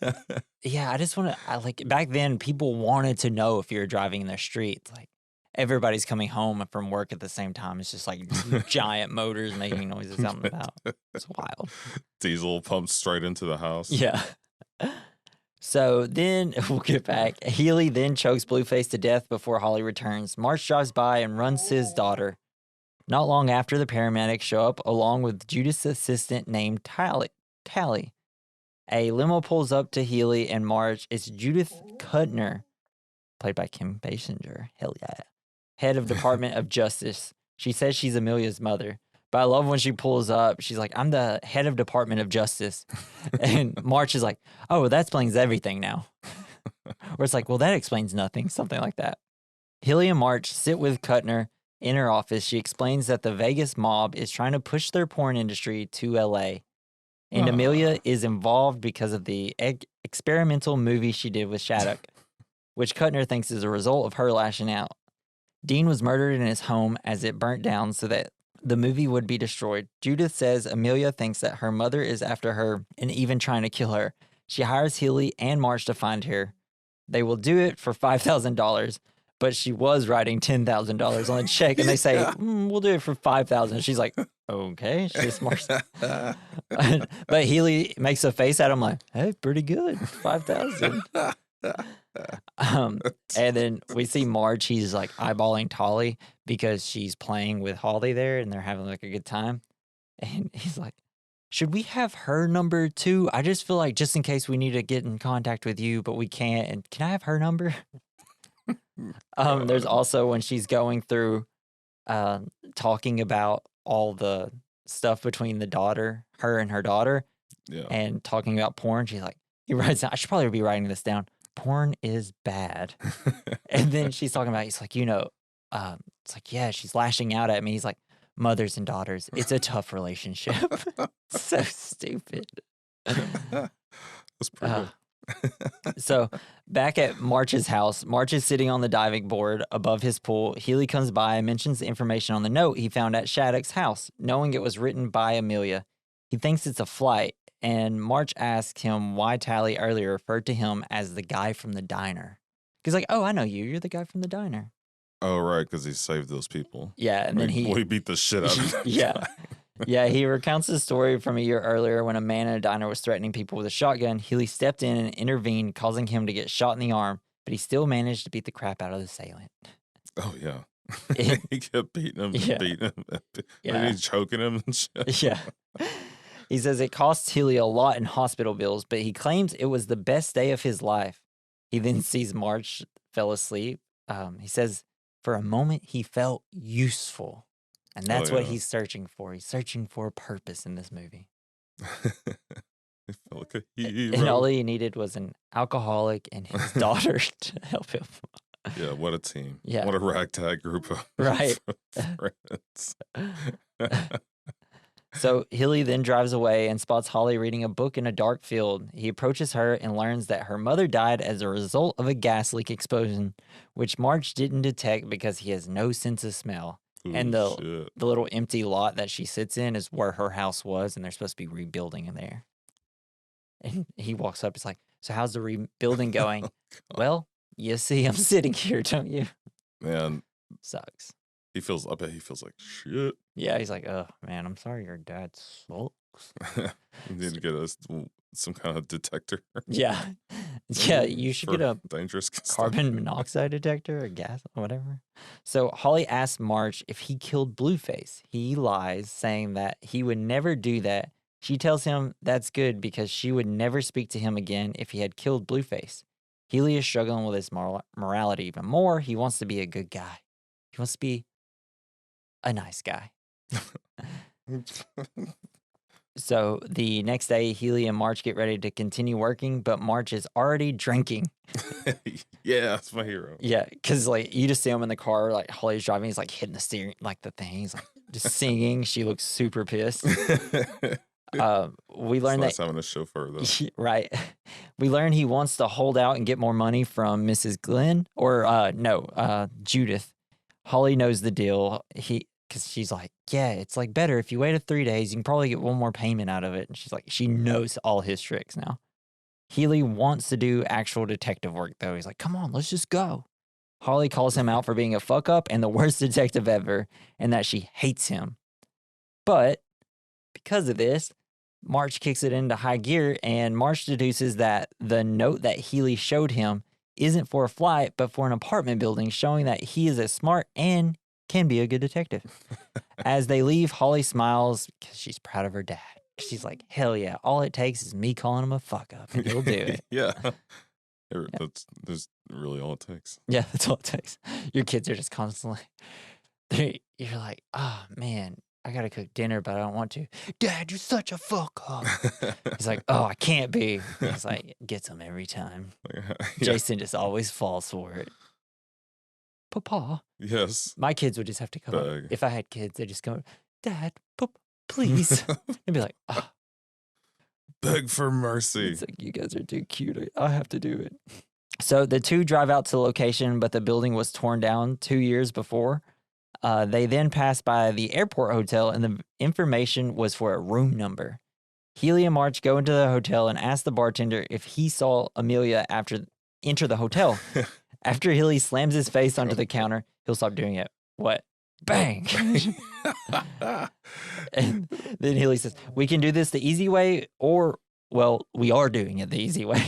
yeah, I just want to, like, back then, people wanted to know if you're driving in the street. Like, everybody's coming home from work at the same time. It's just like giant motors making noises out and about. It's wild. Diesel pumped straight into the house. Yeah. So then we'll get back. Healy then chokes Blueface to death before Holly returns. March drives by and runs his daughter. Not long after, the paramedics show up along with Judith's assistant named Tally. A limo pulls up to Healy and March. It's Judith Kuttner. played by Kim Basinger. Hell yeah. Head of Department of Justice. She says she's Amelia's mother. But I love when she pulls up. She's like, I'm the head of Department of Justice. And March is like, oh, well, that explains everything now. Or it's like, well, that explains nothing. Something like that. Healy and March sit with Kuttner in her office. She explains that the Vegas mob is trying to push their porn industry to LA. And Amelia is involved because of the experimental movie she did with Shattuck, which Kuttner thinks is a result of her lashing out. Dean was murdered in his home as it burnt down so that the movie would be destroyed. Judith says Amelia thinks that her mother is after her and even trying to kill her. She hires Healy and March to find her. They will do it for $5,000, but she was writing $10,000 on a check, and they say, we'll do it for $5,000. She's like, okay. She's smart. But Healy makes a face at him like, hey, pretty good, $5,000. And then we see Marge. He's like eyeballing Tolly because she's playing with Holly there, and they're having like a good time. And he's like, should we have her number too? I just feel like just in case we need to get in contact with you, but we can't. And can I have her number? There's also when she's going through talking about all the stuff between her and her daughter, and talking about porn. She's like, he writes down, I should probably be writing this down. Porn is bad. And then she's talking about, he's like, it's like, yeah, she's lashing out at me. He's like, mothers and daughters, it's a tough relationship. So stupid. That's pretty good. So back at March's house, March is sitting on the diving board above his pool. Healy comes by and mentions the information on the note he found at Shattuck's house, knowing it was written by Amelia. He thinks it's a flight, and March asks him why Tally earlier referred to him as the guy from the diner. He's like, oh, I know you. You're the guy from the diner. Oh, right, because he saved those people. Yeah, and then he beat the shit out of them. Yeah. Yeah, he recounts his story from a year earlier when a man in a diner was threatening people with a shotgun. Healy stepped in and intervened, causing him to get shot in the arm, but he still managed to beat the crap out of the assailant. Oh, yeah. He kept beating him and beating him. And he's choking him and shit. Yeah. He says it costs Healy a lot in hospital bills, but he claims it was the best day of his life. He then sees March fell asleep. He says for a moment he felt useful. And that's what he's searching for. He's searching for a purpose in this movie. He felt like a hero. And all he needed was an alcoholic and his daughter to help him. Yeah, what a team. Yeah. What a ragtag group of friends. So Healy then drives away and spots Holly reading a book in a dark field. He approaches her and learns that her mother died as a result of a gas leak explosion, which March didn't detect because he has no sense of smell. Ooh, and the little empty lot that she sits in is where her house was, and they're supposed to be rebuilding in there. And he walks up, it's like, so how's the rebuilding going? Well, you see I'm sitting here, don't you? Man. Sucks. I bet he feels like shit. Yeah, he's like, oh, man, I'm sorry your dad sucks. You need to get some kind of detector. Yeah. Yeah, you should get a dangerous carbon monoxide detector or gas or whatever. So Holly asks March if he killed Blueface. He lies, saying that he would never do that. She tells him that's good because she would never speak to him again if he had killed Blueface. Healy is struggling with his morality even more. He wants to be a good guy. He wants to be a nice guy. So the next day, Healy and March get ready to continue working, but March is already drinking. Yeah, that's my hero. Yeah, because like you just see him in the car, like Holly's driving, he's like hitting the steering, like the thing. He's like just singing. She looks super pissed. We learned nice that having a chauffeur though. Right. We learn he wants to hold out and get more money from Mrs. Glenn Judith. Holly knows the deal. Because she's like, yeah, it's like better if you waited 3 days, you can probably get one more payment out of it. And she's like, she knows all his tricks now. Healy wants to do actual detective work, though. He's like, come on, let's just go. Holly calls him out for being a fuck up and the worst detective ever, and that she hates him. But because of this, March kicks it into high gear, and March deduces that the note that Healy showed him isn't for a flight, but for an apartment building, showing that he is as smart and can be a good detective. As they leave, Holly smiles because she's proud of her dad. She's like, hell yeah, all it takes is me calling him a fuck up and he'll do it. Yeah. That's really all it takes. Yeah, that's all it takes. Your kids are just constantly, you're like, oh man, I gotta cook dinner, but I don't want to. Dad, you're such a fuck up. He's like, oh, I can't be. He's like, gets him every time. Yeah. Jason just always falls for it. Papa. Yes. My kids would just have to come up. Beg. If I had kids, they'd just go, Dad, please. And be like, oh. Beg for mercy. It's like, you guys are too cute. I have to do it. So the two drive out to the location, but the building was torn down 2 years before. They then passed by the airport hotel, and the information was for a room number. Healy and March go into the hotel and ask the bartender if he saw Amelia enter the hotel. After Healy slams his face onto the counter, he'll stop doing it. What? Bang! And then Healy says, we can do this the easy way, or, well, we are doing it the easy way.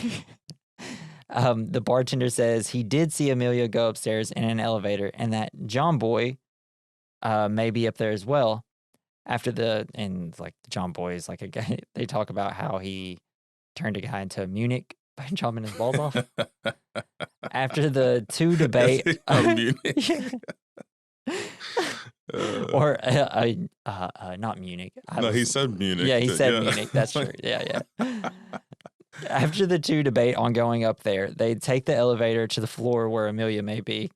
The bartender says he did see Amelia go upstairs in an elevator, and that John Boy may be up there as well. John Boy is like a guy. They talk about how he turned a guy into Munich by chopping his balls off. After the two debate, or not Munich. He said Munich. Yeah, he said Munich. That's true. Yeah. After the two debate on going up there, they take the elevator to the floor where Amelia may be.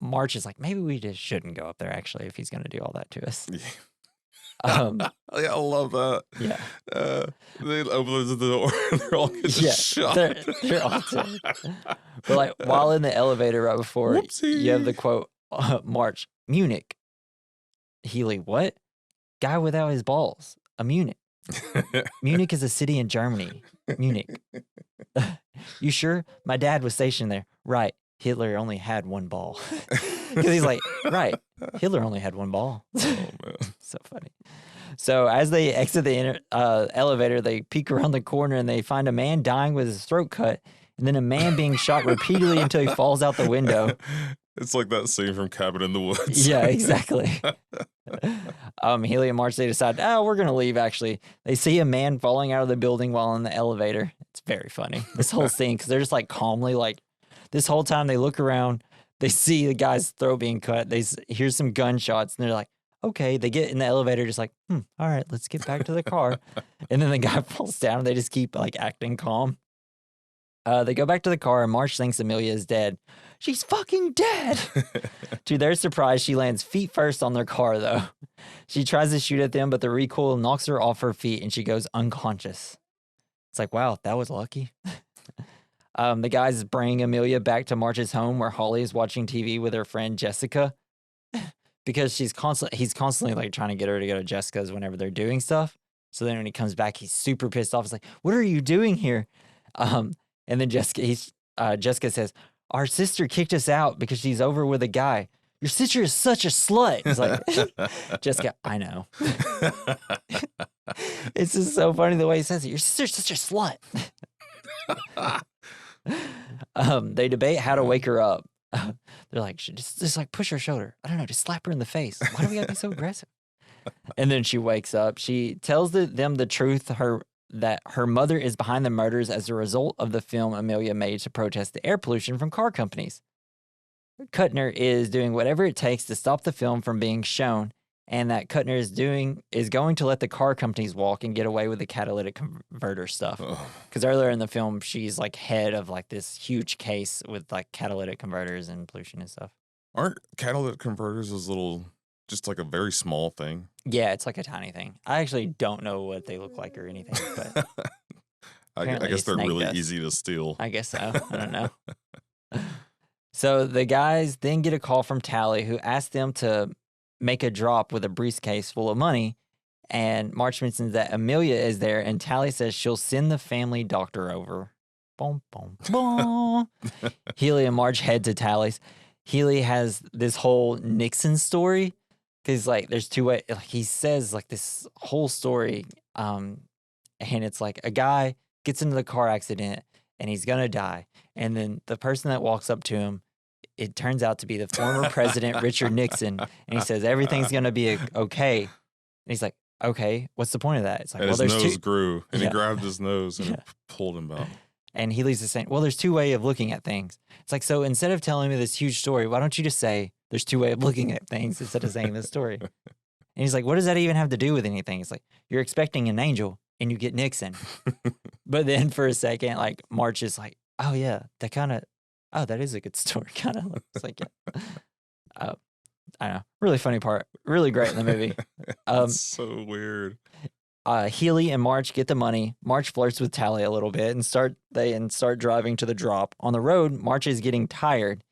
March is like, maybe we just shouldn't go up there, actually, if he's going to do all that to us. Yeah, I love that. Yeah. They open the door and they're all getting shot. They're all dead. But like, while in the elevator right before, you have the quote, March, Munich. Healy, what? Guy without his balls. A Munich. Munich is a city in Germany. Munich. You sure? My dad was stationed there. Right. Hitler only had one ball. Because he's like, right, Hitler only had one ball. Oh, man. So funny. So as they exit the elevator, they peek around the corner and they find a man dying with his throat cut, and then a man being shot repeatedly until he falls out the window. It's like that scene from Cabin in the Woods. Yeah, exactly. Healy and March, they decide, we're going to leave, actually. They see a man falling out of the building while in the elevator. It's very funny, this whole scene, because they're just like calmly, like, this whole time they look around, they see the guy's throat being cut, they hear some gunshots, and they're like, okay. They get in the elevator just like, all right, let's get back to the car. And then the guy falls down, and they just keep like acting calm. They go back to the car, and March thinks Amelia is dead. She's fucking dead. To their surprise, she lands feet first on their car, though. She tries to shoot at them, but the recoil knocks her off her feet, and she goes unconscious. It's like, wow, that was lucky. The guys bring Amelia back to March's home, where Holly is watching TV with her friend Jessica, because he's constantly like trying to get her to go to Jessica's whenever they're doing stuff. So then when he comes back, he's super pissed off. He's like, "What are you doing here?" And then Jessica says, "Our sister kicked us out because she's over with a guy. Your sister is such a slut." It's like, Jessica, I know. It's just so funny the way he says it. Your sister's such a slut. They debate how to wake her up. They're like, just like push her shoulder. I don't know, just slap her in the face. Why do we gotta be so aggressive? And then she wakes up. She tells them the truth, that her mother is behind the murders as a result of the film Amelia made to protest the air pollution from car companies. Kuttner is doing whatever it takes to stop the film from being shown, and that Kuttner is going to let the car companies walk and get away with the catalytic converter stuff. Because earlier in the film, she's like head of like this huge case with like catalytic converters and pollution and stuff. Aren't catalytic converters just like a very small thing? Yeah, it's like a tiny thing. I actually don't know what they look like or anything, but I guess they're really easy to steal. I guess so. I don't know. So the guys then get a call from Tally, who asked them to make a drop with a briefcase full of money. And March mentions that Amelia is there, and Tally says she'll send the family doctor over. Boom, boom, boom. Healy and March head to Tally's. Healy has this whole Nixon story, because like there's two ways. Like, he says like this whole story, and it's like a guy gets into the car accident and he's gonna die, and then the person that walks up to him, it turns out to be the former president, Richard Nixon. And he says, everything's going to be okay. And he's like, okay, what's the point of that? It's like, and his nose grew, and he grabbed his nose and pulled him out. And Healy's just saying, well, there's two ways of looking at things. It's like, so instead of telling me this huge story, why don't you just say there's two ways of looking at things instead of saying this story? And he's like, what does that even have to do with anything? It's like, you're expecting an angel and you get Nixon. But then for a second, like March is like, oh yeah, that is a good story. Kind of looks like it. I don't know. Really funny part. Really great in the movie. It's so weird. Healy and March get the money. March flirts with Tally a little bit and start driving to the drop. On the road, March is getting tired.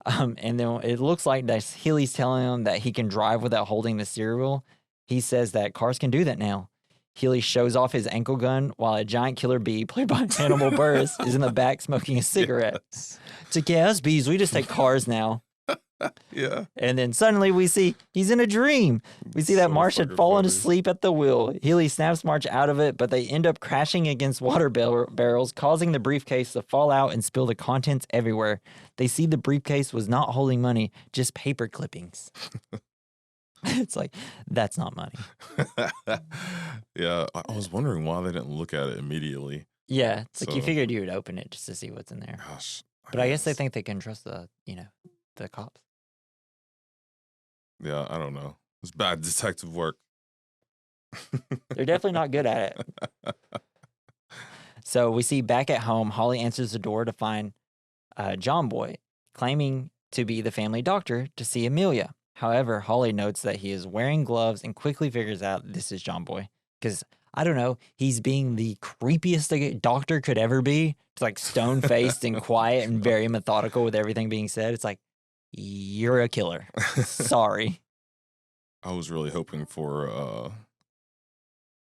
And then it looks like that Healy's telling him that he can drive without holding the steering wheel. He says that cars can do that now. Healy shows off his ankle gun while a giant killer bee, played by Hannibal Buress, is in the back smoking a cigarette. Yes. It's like, yeah, us bees, we just take cars now. Yeah. And then suddenly we see he's in a dream. We see that March had fallen asleep at the wheel. Healy snaps March out of it, but they end up crashing against water barrels, causing the briefcase to fall out and spill the contents everywhere. They see the briefcase was not holding money, just paper clippings. It's like, that's not money. Yeah, I was wondering why they didn't look at it immediately. Yeah, it's like you figured you would open it just to see what's in there. Gosh. But I guess they think they can trust the cops. Yeah, I don't know. It's bad detective work. They're definitely not good at it. So we see back at home, Holly answers the door to find John Boy, claiming to be the family doctor to see Amelia. However, Holly notes that he is wearing gloves and quickly figures out this is John Boy. Because, I don't know, he's being the creepiest a doctor could ever be. It's like stone-faced and quiet and very methodical with everything being said. It's like, you're a killer. Sorry. I was really hoping for a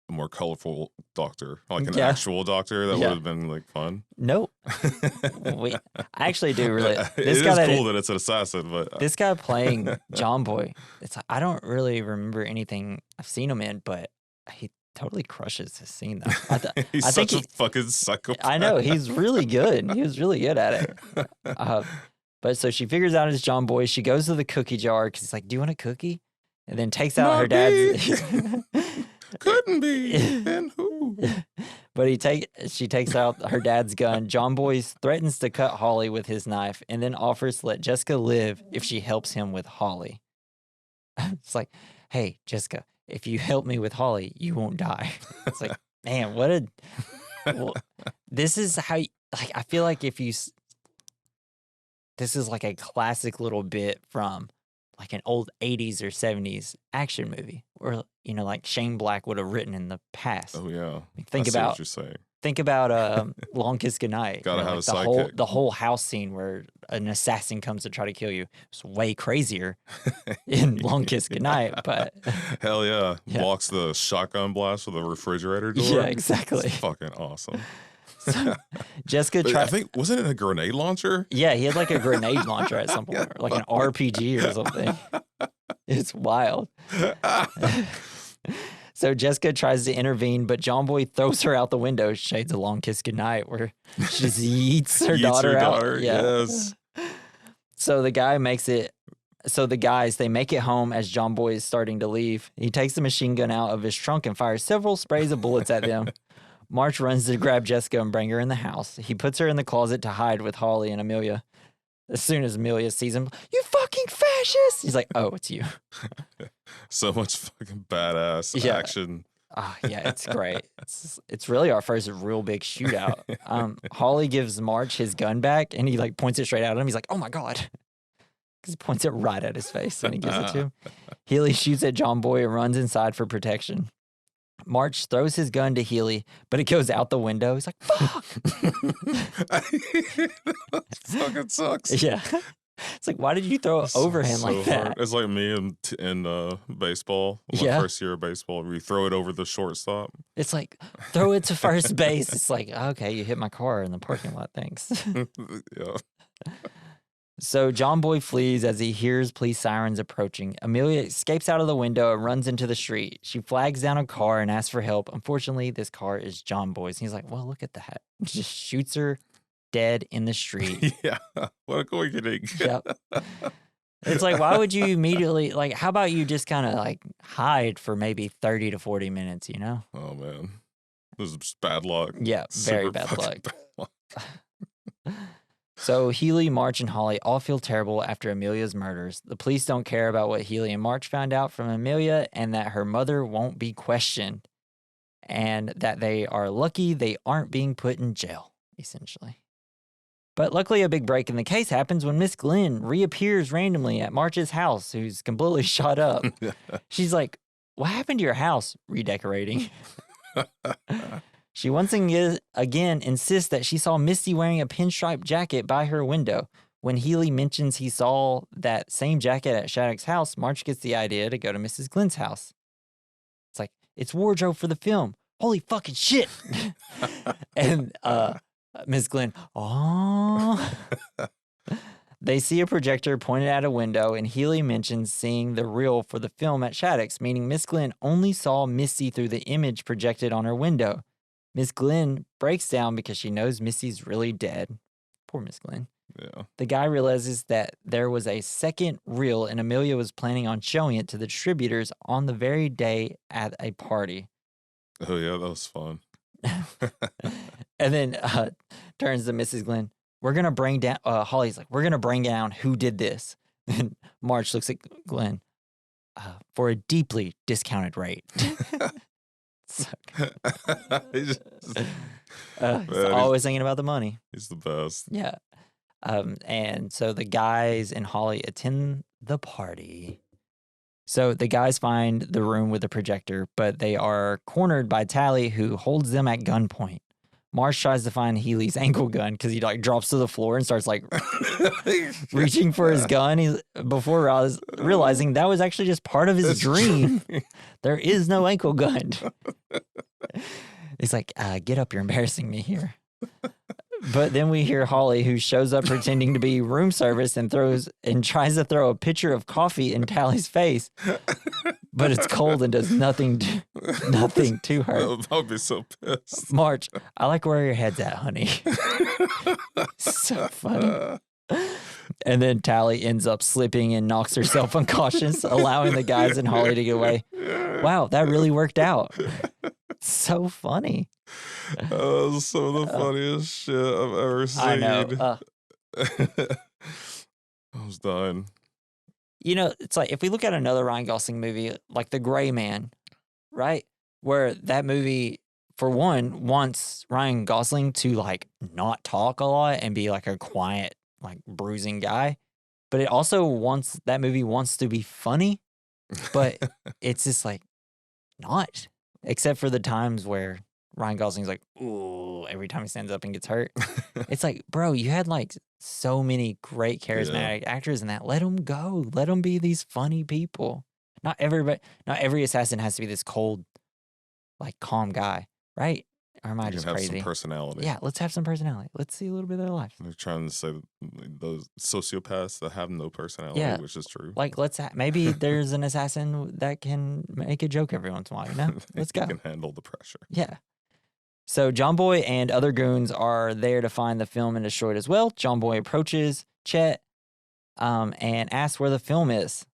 more colorful doctor, like an actual doctor. That would have been like fun. Nope. I actually do really. This guy is cool that it's an assassin, but this guy playing John Boy, it's I don't really remember anything I've seen him in, but he totally crushes his scene though. He's such a fucking psychopath. I know, he's really good. He was really good at it. But so she figures out it's John Boy. She goes to the cookie jar because he's like, "Do you want a cookie?" And then takes out her dad's. Couldn't be. Then who? But she takes out her dad's gun. John Boy threatens to cut Holly with his knife and then offers to let Jessica live if she helps him with Holly. It's like, hey, Jessica, if you help me with Holly, you won't die. It's like, man, this is how, I feel like this is like a classic little bit from like an old 80s or 70s action movie or, like Shane Black would have written in the past. Oh, yeah. Think about what you're saying. Think about Long Kiss Goodnight. Gotta have a sidekick. The whole house scene where an assassin comes to try to kill you. It's way crazier in Long Kiss Goodnight, but... Hell yeah. Blocks the shotgun blast with a refrigerator door. Yeah, exactly. It's fucking awesome. So Jessica tried. I think, wasn't it a grenade launcher? Yeah, he had like a grenade launcher at some point, or like an RPG or something. It's wild. So Jessica tries to intervene, but John Boy throws her out the window. Shades of Long Kiss Goodnight, where she just yeets her daughter out. Yeah. Yes. So the guy makes it. So the guys, they make it home as John Boy is starting to leave. He takes the machine gun out of his trunk and fires several sprays of bullets at them. March runs to grab Jessica and bring her in the house. He puts her in the closet to hide with Holly and Amelia. As soon as Amelia sees him, "You fucking fascist!" He's like, "Oh, it's you." So much fucking badass action. Yeah, it's great. It's really our first real big shootout. Holly gives March his gun back, and he like points it straight at him. He's like, "Oh my god." Because he points it right at his face and he gives it to him. Healy shoots at John Boy and runs inside for protection. March throws his gun to Healy, but it goes out the window. He's like, "Fuck!" That fucking sucks. Yeah. It's like, why did you throw it over him like that? It's like me in baseball. My first year of baseball, where you throw it over the shortstop. It's like, throw it to first base. It's like, okay, you hit my car in the parking lot. Thanks. Yeah. So John Boy flees as he hears police sirens approaching. Amelia escapes out of the window and runs into the street. She flags down a car and asks for help. Unfortunately, this car is John Boy's. And he's like, well, look at that. Just shoots her dead in the street. Yeah. What a coincidence. Yep. It's like, why would you immediately, like, how about you just kind of like hide for maybe 30 to 40 minutes, Oh, man. This is just bad luck. Yeah, very bad luck. So Healy, March, and Holly all feel terrible after Amelia's murders. The police don't care about what Healy and March found out from Amelia and that her mother won't be questioned and that they are lucky they aren't being put in jail, essentially. But luckily, a big break in the case happens when Miss Glenn reappears randomly at March's house, who's completely shot up. She's like, "What happened to your house?" Redecorating. She once again insists that she saw Misty wearing a pinstripe jacket by her window. When Healy mentions he saw that same jacket at Shattuck's house, March gets the idea to go to Mrs. Glenn's house. It's like, it's wardrobe for the film. Holy fucking shit. And Miss Glenn, oh. They see a projector pointed at a window, and Healy mentions seeing the reel for the film at Shattuck's, meaning Miss Glenn only saw Misty through the image projected on her window. Miss Glenn breaks down because she knows Misty's really dead. Poor Miss Glenn. Yeah. The guy realizes that there was a second reel, and Amelia was planning on showing it to the distributors on the very day at a party. Oh, yeah, that was fun. And then turns to Mrs. Glenn. We're going to bring down, Holly's like, we're going to bring down who did this. And March looks at Glenn for a deeply discounted rate. He's always thinking about the money. He's the best. Yeah. And so the guys and Holly attend the party. So the guys find the room with the projector, but they are cornered by Tally, who holds them at gunpoint. Marsh tries to find Healy's ankle gun because he like drops to the floor and starts like reaching for his gun. Before realizing that was actually just part of his dream. There is no ankle gun. He's like, get up, you're embarrassing me here. But then we hear Holly, who shows up pretending to be room service and tries to throw a pitcher of coffee in Tally's face. But it's cold and does nothing to her. I would be so pissed. March, I like where your head's at, honey. So funny. And then Tally ends up slipping and knocks herself unconscious, allowing the guys and Holly to get away. Wow, that really worked out. So funny. That was some of the funniest shit I've ever seen. I know. I was done. You know, it's like if we look at another Ryan Gosling movie, like The Gray Man, right? Where that movie, for one, wants Ryan Gosling to like not talk a lot and be like a quiet, like bruising guy. But it also that movie wants to be funny, but it's just like not. Except for the times where Ryan Gosling's like, ooh, every time he stands up and gets hurt. It's like, bro, you had like so many great charismatic actors in that. Let them go. Let them be these funny people. Not every assassin has to be this cold, like calm guy, right? Or am I just crazy? Have some personality. Yeah, let's have some personality. Let's see a little bit of their life. They're trying to say those sociopaths that have no personality, which is true. Like, maybe there's an assassin that can make a joke every once in a while, you know? Let's go. Can handle the pressure. Yeah. So John Boy and other goons are there to find the film and destroy it as well. John Boy approaches Chet and asks where the film is.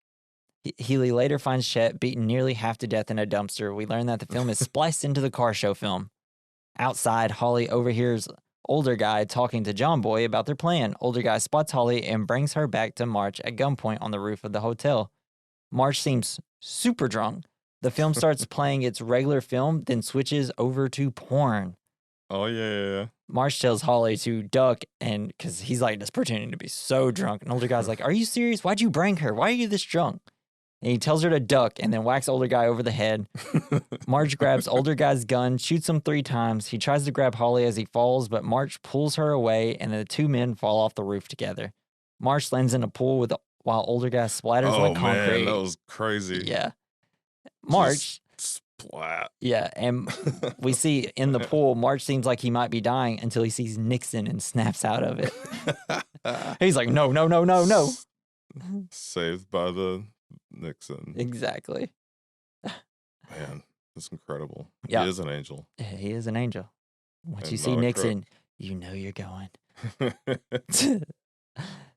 Healy later finds Chet beaten nearly half to death in a dumpster. We learn that the film is spliced into the car show film. Outside, Holly overhears older guy talking to John Boy about their plan. Older guy spots Holly and brings her back to March at gunpoint on the roof of the hotel. March seems super drunk. The film starts playing its regular film, then switches over to porn. Oh, yeah. March tells Holly to duck, and because he's like just pretending to be so drunk. And older guy's like, are you serious? Why'd you bring her? Why are you this drunk? And he tells her to duck and then whacks older guy over the head. March grabs older guy's gun, shoots him 3 times. He tries to grab Holly as he falls, but March pulls her away, and the 2 men fall off the roof together. March lands in a pool while older guy splatters on concrete. Man, that was crazy. Yeah. March. Just splat. Yeah, and we see in the pool, March seems like he might be dying until he sees Nixon and snaps out of it. He's like, no. Saved by the Nixon. Exactly. Man, that's incredible. Yeah. He is an angel. He is an angel. Once And you see not a Nixon, you know you're going.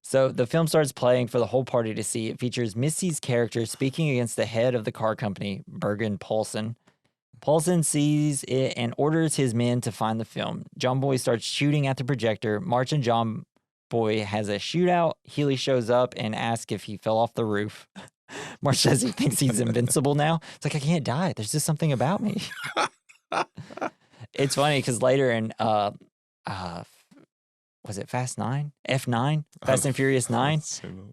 So the film starts playing for the whole party to see. It features Misty's character speaking against the head of the car company, Bergen Paulson. Paulson sees it and orders his men to find the film. John Boy starts shooting at the projector. March and John Boy has a shootout. Healy shows up and asks if he fell off the roof. March says he thinks he's invincible now. It's like, I can't die. There's just something about me. It's funny because later in, was it Fast 9? F9? Fast and Furious 9?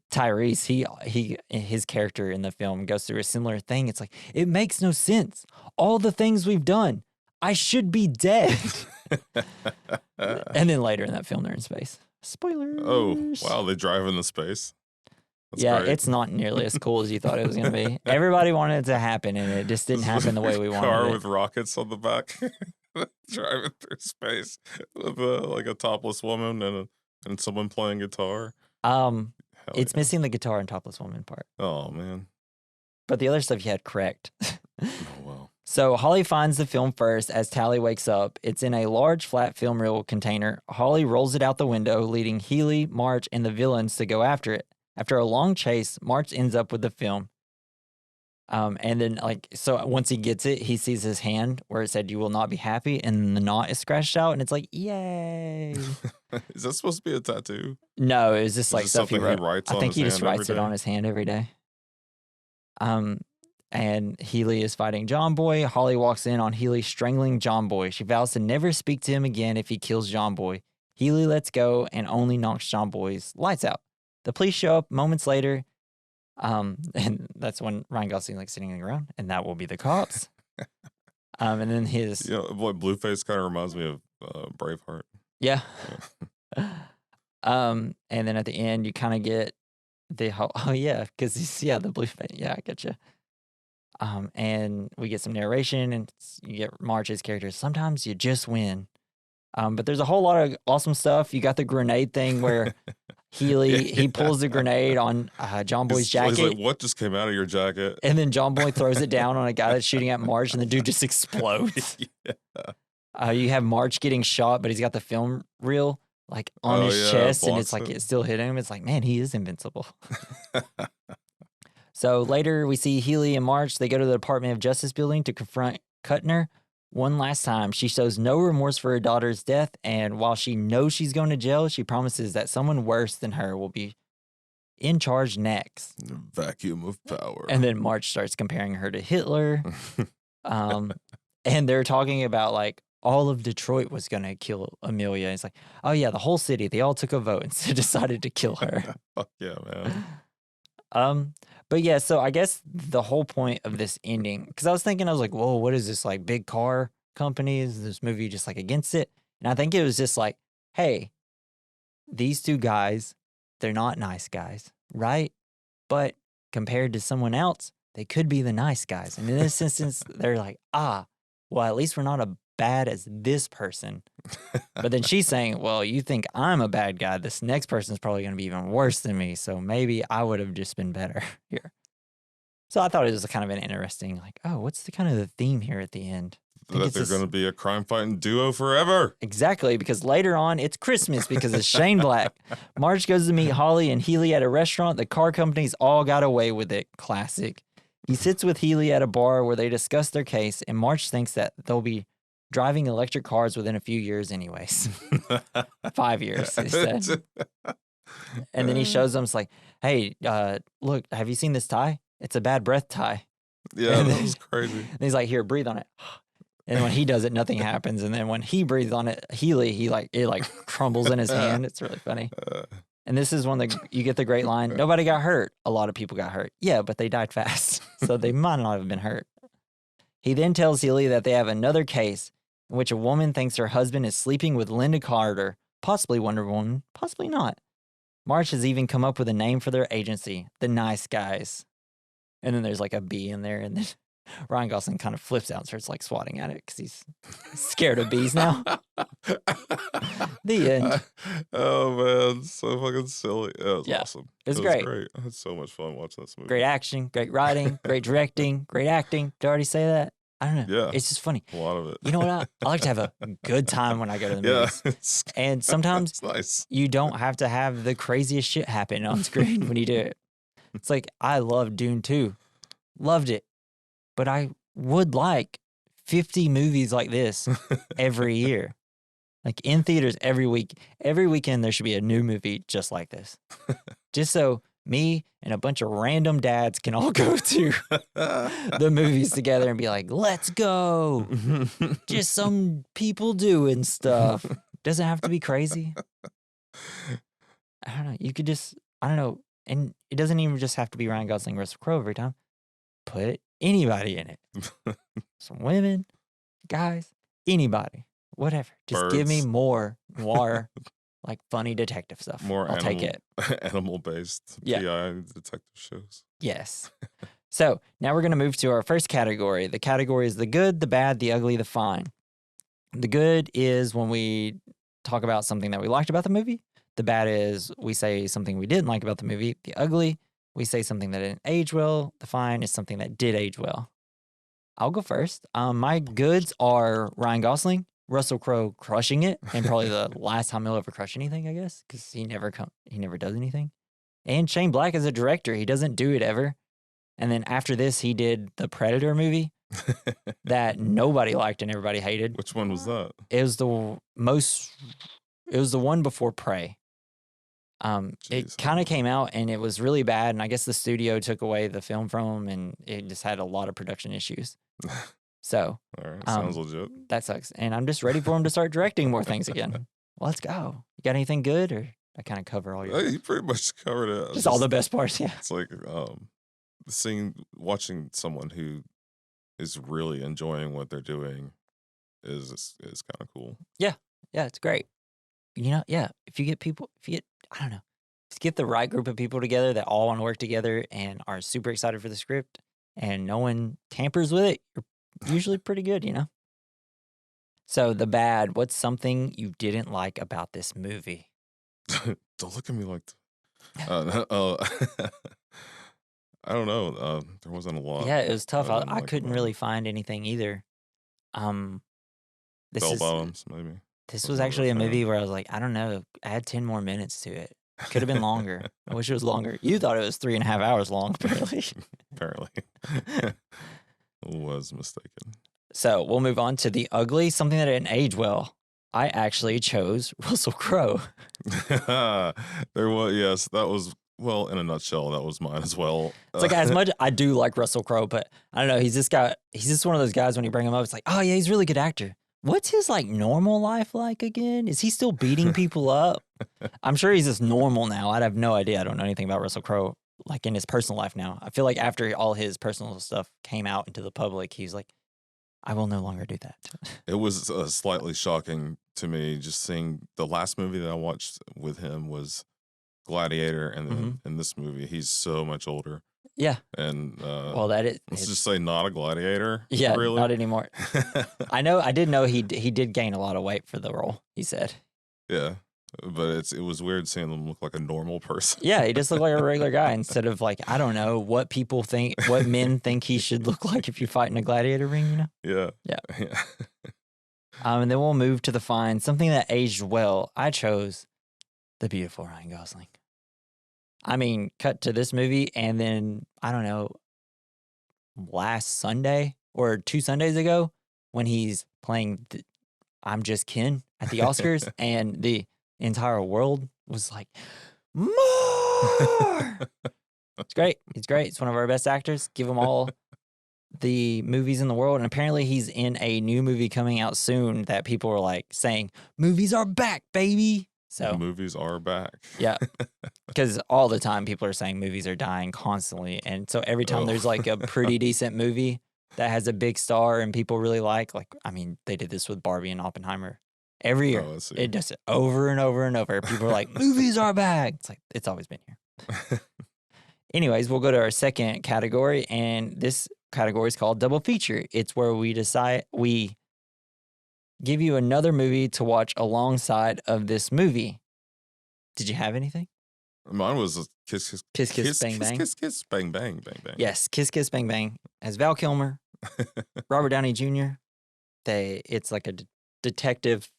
Tyrese, his character in the film goes through a similar thing. It's like, it makes no sense. All the things we've done, I should be dead. And then later in that film, they're in space. Spoilers. Oh, wow. They drive into space. That's yeah, great. it's not nearly as cool as you thought it was going to be. Everybody wanted it to happen, and it just didn't happen the way we wanted it. Car with rockets on the back. Driving through space with like a topless woman and someone playing guitar. It's missing the guitar and topless woman part. Oh, man. But the other stuff you had correct. Oh, well. So Holly finds the film first as Tally wakes up. It's in a large flat film reel container. Holly rolls it out the window, leading Healy, March, and the villains to go after it. After a long chase, March ends up with the film. And then, so once he gets it, he sees his hand where it said, "You will not be happy," and then the knot is scratched out, and it's like, yay. Is that supposed to be a tattoo? No, it was just like stuff he wrote. He writes I think he just writes it on his hand every day. And Healy is fighting John Boy. Holly walks in on Healy strangling John Boy. She vows to never speak to him again if he kills John Boy. Healy lets go and only knocks John Boy's lights out. The police show up moments later. And that's when Ryan Gosling sitting on the ground, and that will be the cops. And then his, Blueface kind of reminds me of Braveheart. Yeah. And then at the end, you kind of get the whole, because the Blueface. Yeah, I get you. And we get some narration, and you get March's character. Sometimes you just win. But there's a whole lot of awesome stuff. You got the grenade thing where he pulls the grenade on John Boy's jacket. He's like, what just came out of your jacket? And then John Boy throws it down on a guy that's shooting at March, and the dude just explodes. Yeah. You have March getting shot, but he's got the film reel on his chest, and it's it still hitting him. It's like, man, he is invincible. So later we see Healy and March. They go to the Department of Justice building to confront Kuttner one last time. She shows no remorse for her daughter's death, and while she knows she's going to jail, she promises that someone worse than her will be in charge next. The vacuum of power. And then March starts comparing her to Hitler. And they're talking about all of Detroit was going to kill Amelia. It's like, oh yeah, the whole city, they all took a vote and decided to kill her. Fuck yeah, man. But yeah, so I guess the whole point of this ending, because I was like, whoa, what is this, big car company? Is this movie just against it? And I think it was just hey, these two guys, they're not nice guys, right? But compared to someone else, they could be the nice guys. And in this instance, they're like, well, at least we're not as bad as this person. But then she's saying, well, you think I'm a bad guy. This next person's probably going to be even worse than me. So maybe I would have just been better here. So I thought it was kind of an interesting, what's the kind of the theme here at the end? That they're going to be a crime-fighting duo forever. Exactly, because later on, it's Christmas because it's Shane Black. March goes to meet Holly and Healy at a restaurant. The car companies all got away with it. Classic. He sits with Healy at a bar where they discuss their case, and March thinks that they'll be driving electric cars within a few years anyways. 5 years, he said. And then he shows them, it's like, hey, look, have you seen this tie? It's a bad breath tie. Yeah, that was crazy. And he's like, here, breathe on it. And when he does it, nothing happens. And then when he breathes on it, Healy, it crumbles in his hand. It's really funny. And this is when you get the great line, nobody got hurt. A lot of people got hurt. Yeah, but they died fast. So they might not have been hurt. He then tells Healy that they have another case in which a woman thinks her husband is sleeping with Linda Carter, possibly Wonder Woman, possibly not. March has even come up with a name for their agency, the Nice Guys. And then there's a bee in there, and then Ryan Gosling kind of flips out and starts swatting at it because he's scared of bees now. The end. Oh man, so fucking silly. It was awesome. It was great. I had so much fun watching this movie. Great action, great writing, great directing, great acting. Did I already say that? I don't know. Yeah. It's just funny. A lot of it. You know what? I like to have a good time when I go to the movies. Yeah. And sometimes it's nice. You don't have to have the craziest shit happen on screen when you do it. It's I loved Dune 2. Loved it. But I would like 50 movies like this every year. Like in theaters every week. Every weekend there should be a new movie just like this. Just so me and a bunch of random dads can all go to the movies together and be like, let's go. Just some people doing stuff. Doesn't have to be crazy. I don't know. You could just, I don't know. And it doesn't even just have to be Ryan Gosling, Russell Crowe every time. Put anybody in it. Some women, guys, anybody, whatever. Just give me more noir, like funny detective stuff. I'll take it. Animal-based PI detective shows. Yes. So now we're going to move to our first category. The category is the good, the bad, the ugly, the fine. The good is when we talk about something that we liked about the movie. The bad is we say something we didn't like about the movie. The ugly, we say something that didn't age well. The fine is something that did age well. I'll go first. My goods are Ryan Gosling, Russell Crowe crushing it, and probably the last time he'll ever crush anything, I guess, because he never does anything. And Shane Black as a director, he doesn't do it ever. And then after this, he did the Predator movie that nobody liked and everybody hated. Which one was that? It was the one before Prey. It kind of came out and it was really bad, and I guess the studio took away the film from him, and it just had a lot of production issues. So, all right, sounds legit. That sucks, and I'm just ready for him to start directing more things again. Let's go. You got anything good, or I kind of cover all your? You pretty much covered it. Just all the best parts, yeah. It's like watching someone who is really enjoying what they're doing is kind of cool. Yeah, it's great. You know, yeah. If you get I don't know, just get the right group of people together that all want to work together and are super excited for the script, and no one tampers with it, you're usually pretty good, you know? So the bad, what's something you didn't like about this movie? Don't look at me like that. I don't know. There wasn't a lot. Yeah, it was tough. I couldn't really find anything either. Bell bottoms, maybe. This was actually a movie where I was like, I don't know, add 10 more minutes to it. Could have been longer. I wish it was longer. You thought it was 3.5 hours long, apparently. Apparently. Was mistaken. So we'll move on to the ugly, something that didn't age well. I actually chose Russell Crowe. That was, well, in a nutshell, that was mine as well. It's like, as much I do like Russell Crowe, but I don't know, he's just one of those guys when you bring him up, it's like, oh yeah, he's a really good actor. What's his like normal life like again? Is he still beating people up? I'm sure he's just normal now. I have no idea. I don't know anything about Russell Crowe like in his personal life now. I feel like after all his personal stuff came out into the public, he's like, I will no longer do that. It was slightly shocking to me just seeing the last movie that I watched with him was Gladiator, and then in this movie he's so much older. Yeah. And let's just say not a gladiator. Yeah, really. Not anymore. I did know he did gain a lot of weight for the role, he said. Yeah. But it was weird seeing him look like a normal person. Yeah, he just looked like a regular guy instead of like, I don't know, what men think he should look like if you fight in a gladiator ring, you know? Yeah. Yeah. And then we'll move to the fine. Something that aged well. I chose the beautiful Ryan Gosling. I mean, cut to this movie, and then, I don't know, last Sunday or 2 Sundays ago when he's playing I'm Just Ken at the Oscars, and the entire world was like, more! It's great. It's great. It's one of our best actors. Give him all the movies in the world. And apparently he's in a new movie coming out soon that people are like saying, movies are back, baby. So movies are back. Yeah. Because all the time people are saying movies are dying constantly. And so every time there's like a pretty decent movie that has a big star and people really like, I mean, they did this with Barbie and Oppenheimer. Every year, it does it over and over and over. People are like, movies are back. It's like, it's always been here. Anyways, we'll go to our second category, and this category is called Double Feature. It's where we give you another movie to watch alongside of this movie. Did you have anything? Mine was Kiss, Bang, Bang. Kiss, Bang, Bang, Bang, Bang. Yes, Kiss, Bang, Bang. As Val Kilmer, Robert Downey Jr. It's like a detective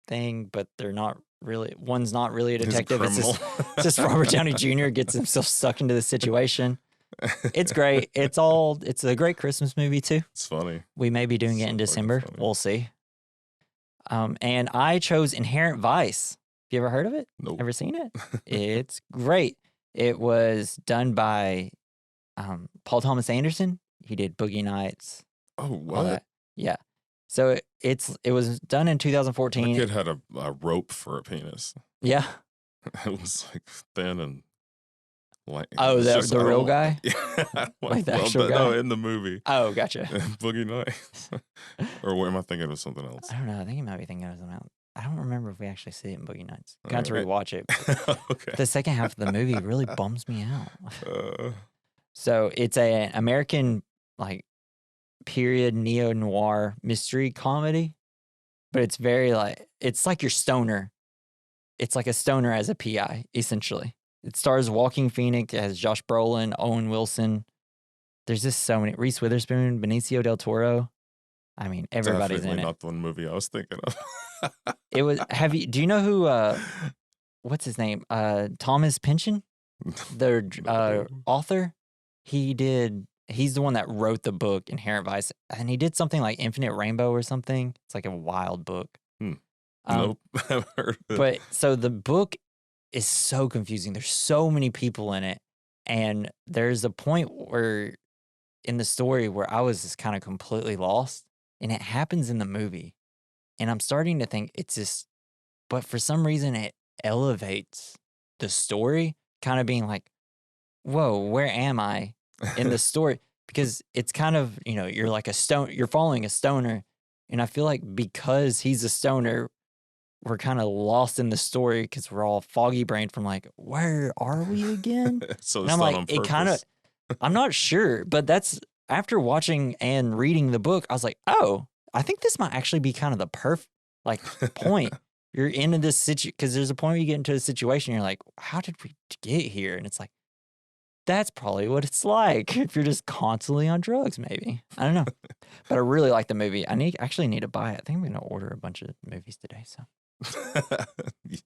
thing, but they're not really. One's not really a detective. It's just Robert Downey Jr. gets himself stuck into the situation. It's great. It's a great Christmas movie too. It's funny. We may be doing it in December. Funny. We'll see. And I chose Inherent Vice. Have you ever heard of it? Nope. Ever seen it? It's great. It was done by Paul Thomas Anderson. He did Boogie Nights. Oh, All what? that. Yeah. So it was done in 2014. My kid had a rope for a penis. Yeah. It was like thin and like. Oh, it's the real guy? Yeah. Like the actual guy? No, in the movie. Oh, gotcha. Boogie Nights. Or what am I thinking of something else? I don't know. I think you might be thinking of something else. I don't remember if we actually see it in Boogie Nights. I got to Alright. rewatch it. Okay. The second half of the movie really bums me out. Uh, So it's an American like period neo-noir mystery comedy, but it's very like it's like your stoner. It's like a stoner as a PI, essentially. It stars Joaquin Phoenix as Josh Brolin, Owen Wilson. There's just so many. Reese Witherspoon, Benicio del Toro. I mean, everybody's definitely in it. not the one movie I was thinking of. It was. Do you know who? What's his name? Thomas Pynchon, the No. author. He's the one that wrote the book Inherent Vice, and he did something like Infinite Rainbow or something. It's like a wild book. Nope. I've heard of it. But so the book is so confusing. There's so many people in it, and there's a point where in the story where I was just kind of completely lost, and it happens in the movie, and I'm starting to think it's just, but for some reason it elevates the story, kind of being like, whoa, where am I in the story? Because it's kind of, you're like you're following a stoner. And I feel like because he's a stoner, we're kind of lost in the story because we're all foggy brained from like, where are we again? So And it's I'm not like, on it kind of, purpose. I'm not sure, but that's after watching and reading the book, I was like, oh, I think this might actually be kind of the perfect point. You're into this situation because there's a point where you get into a situation, you're like, how did we get here? And it's like, that's probably what it's like if you're just constantly on drugs, maybe. I don't know. But I really like the movie. I actually need to buy it. I think I'm going to order a bunch of movies today. So,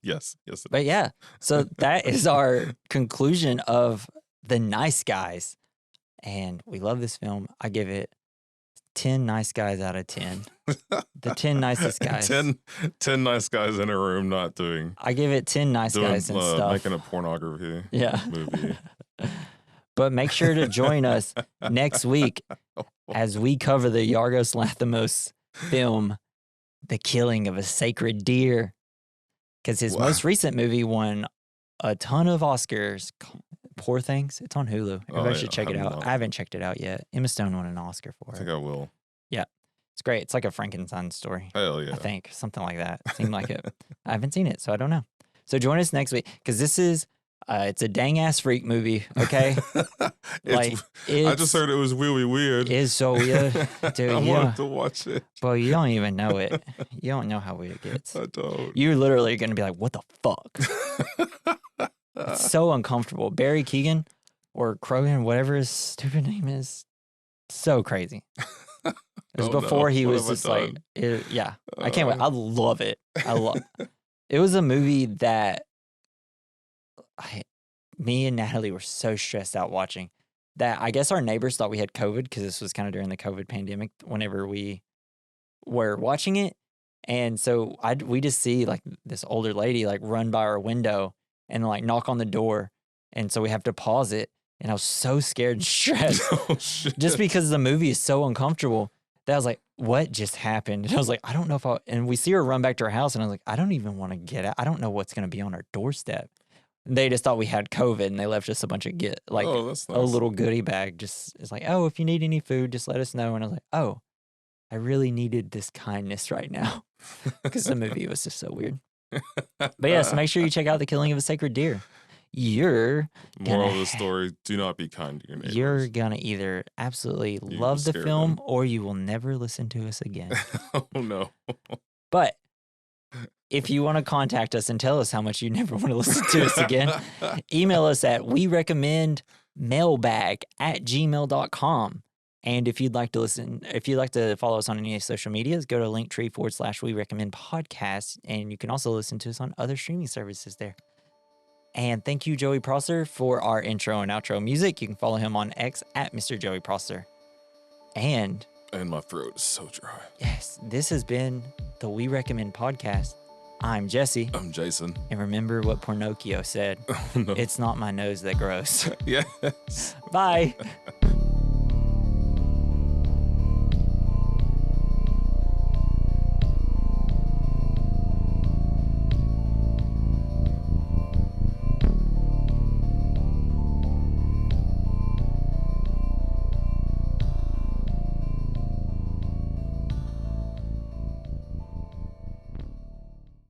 Yes. but yeah, so that is our conclusion of The Nice Guys. And we love this film. I give it 10 nice guys out of 10. The 10 nicest guys. 10 nice guys in a room not doing I give it 10 nice guys and stuff. making a pornography movie. But make sure to join us next week as we cover the Yorgos Lanthimos film, The Killing of a Sacred Deer. Because his most recent movie won a ton of Oscars. Poor Things. It's on Hulu. Everybody should check it out. I haven't checked it out yet. Emma Stone won an Oscar for it. I think I will. Yeah. It's great. It's like a Frankenstein story. Hell yeah. I think. Something like that. Seemed like it. I haven't seen it, so I don't know. So join us next week because this is it's a dang ass freak movie, okay? I just heard it was really weird. It's so weird. Dude, I wanted to watch it. Well, you don't even know it. You don't know how weird it gets. I don't. You're literally going to be like, what the fuck? It's so uncomfortable. Barry Keoghan or Crowe, whatever his stupid name is, so crazy. It was before he was just like, I can't wait. I love it. It was a movie that me and Natalie were so stressed out watching that I guess our neighbors thought we had COVID because this was kind of during the COVID pandemic whenever we were watching it. And so we just see like this older lady like run by our window and like knock on the door. And so we have to pause it. And I was so scared and stressed just because the movie is so uncomfortable that I was like, what just happened? And I was like, I don't know if and we see her run back to her house and I was like, I don't even want to get out. I don't know what's going to be on our doorstep. They just thought we had COVID and they left us a bunch of that's nice. A little goodie bag. Just it's like, oh, if you need any food, just let us know. And I was like, oh, I really needed this kindness right now because the movie was just so weird. But yes, make sure you check out The Killing of a Sacred Deer. Moral of the story, do not be kind to your neighbors. You're going to either absolutely love the film or you will never listen to us again. Oh, no. But if you want to contact us and tell us how much you never want to listen to us again, email us at werecommendmailbag@gmail.com. And if you'd like to follow us on any social medias, go to linktree/we recommend podcast. And you can also listen to us on other streaming services there. And thank you, Joey Prosser, for our intro and outro music. You can follow him on X at Mr. Joey Prosser. And my throat is so dry. yes, this has been the We Recommend podcast. I'm Jesse. I'm Jason. And remember what Pornocchio said. Oh, no. It's not my nose that grows. Yes. Bye.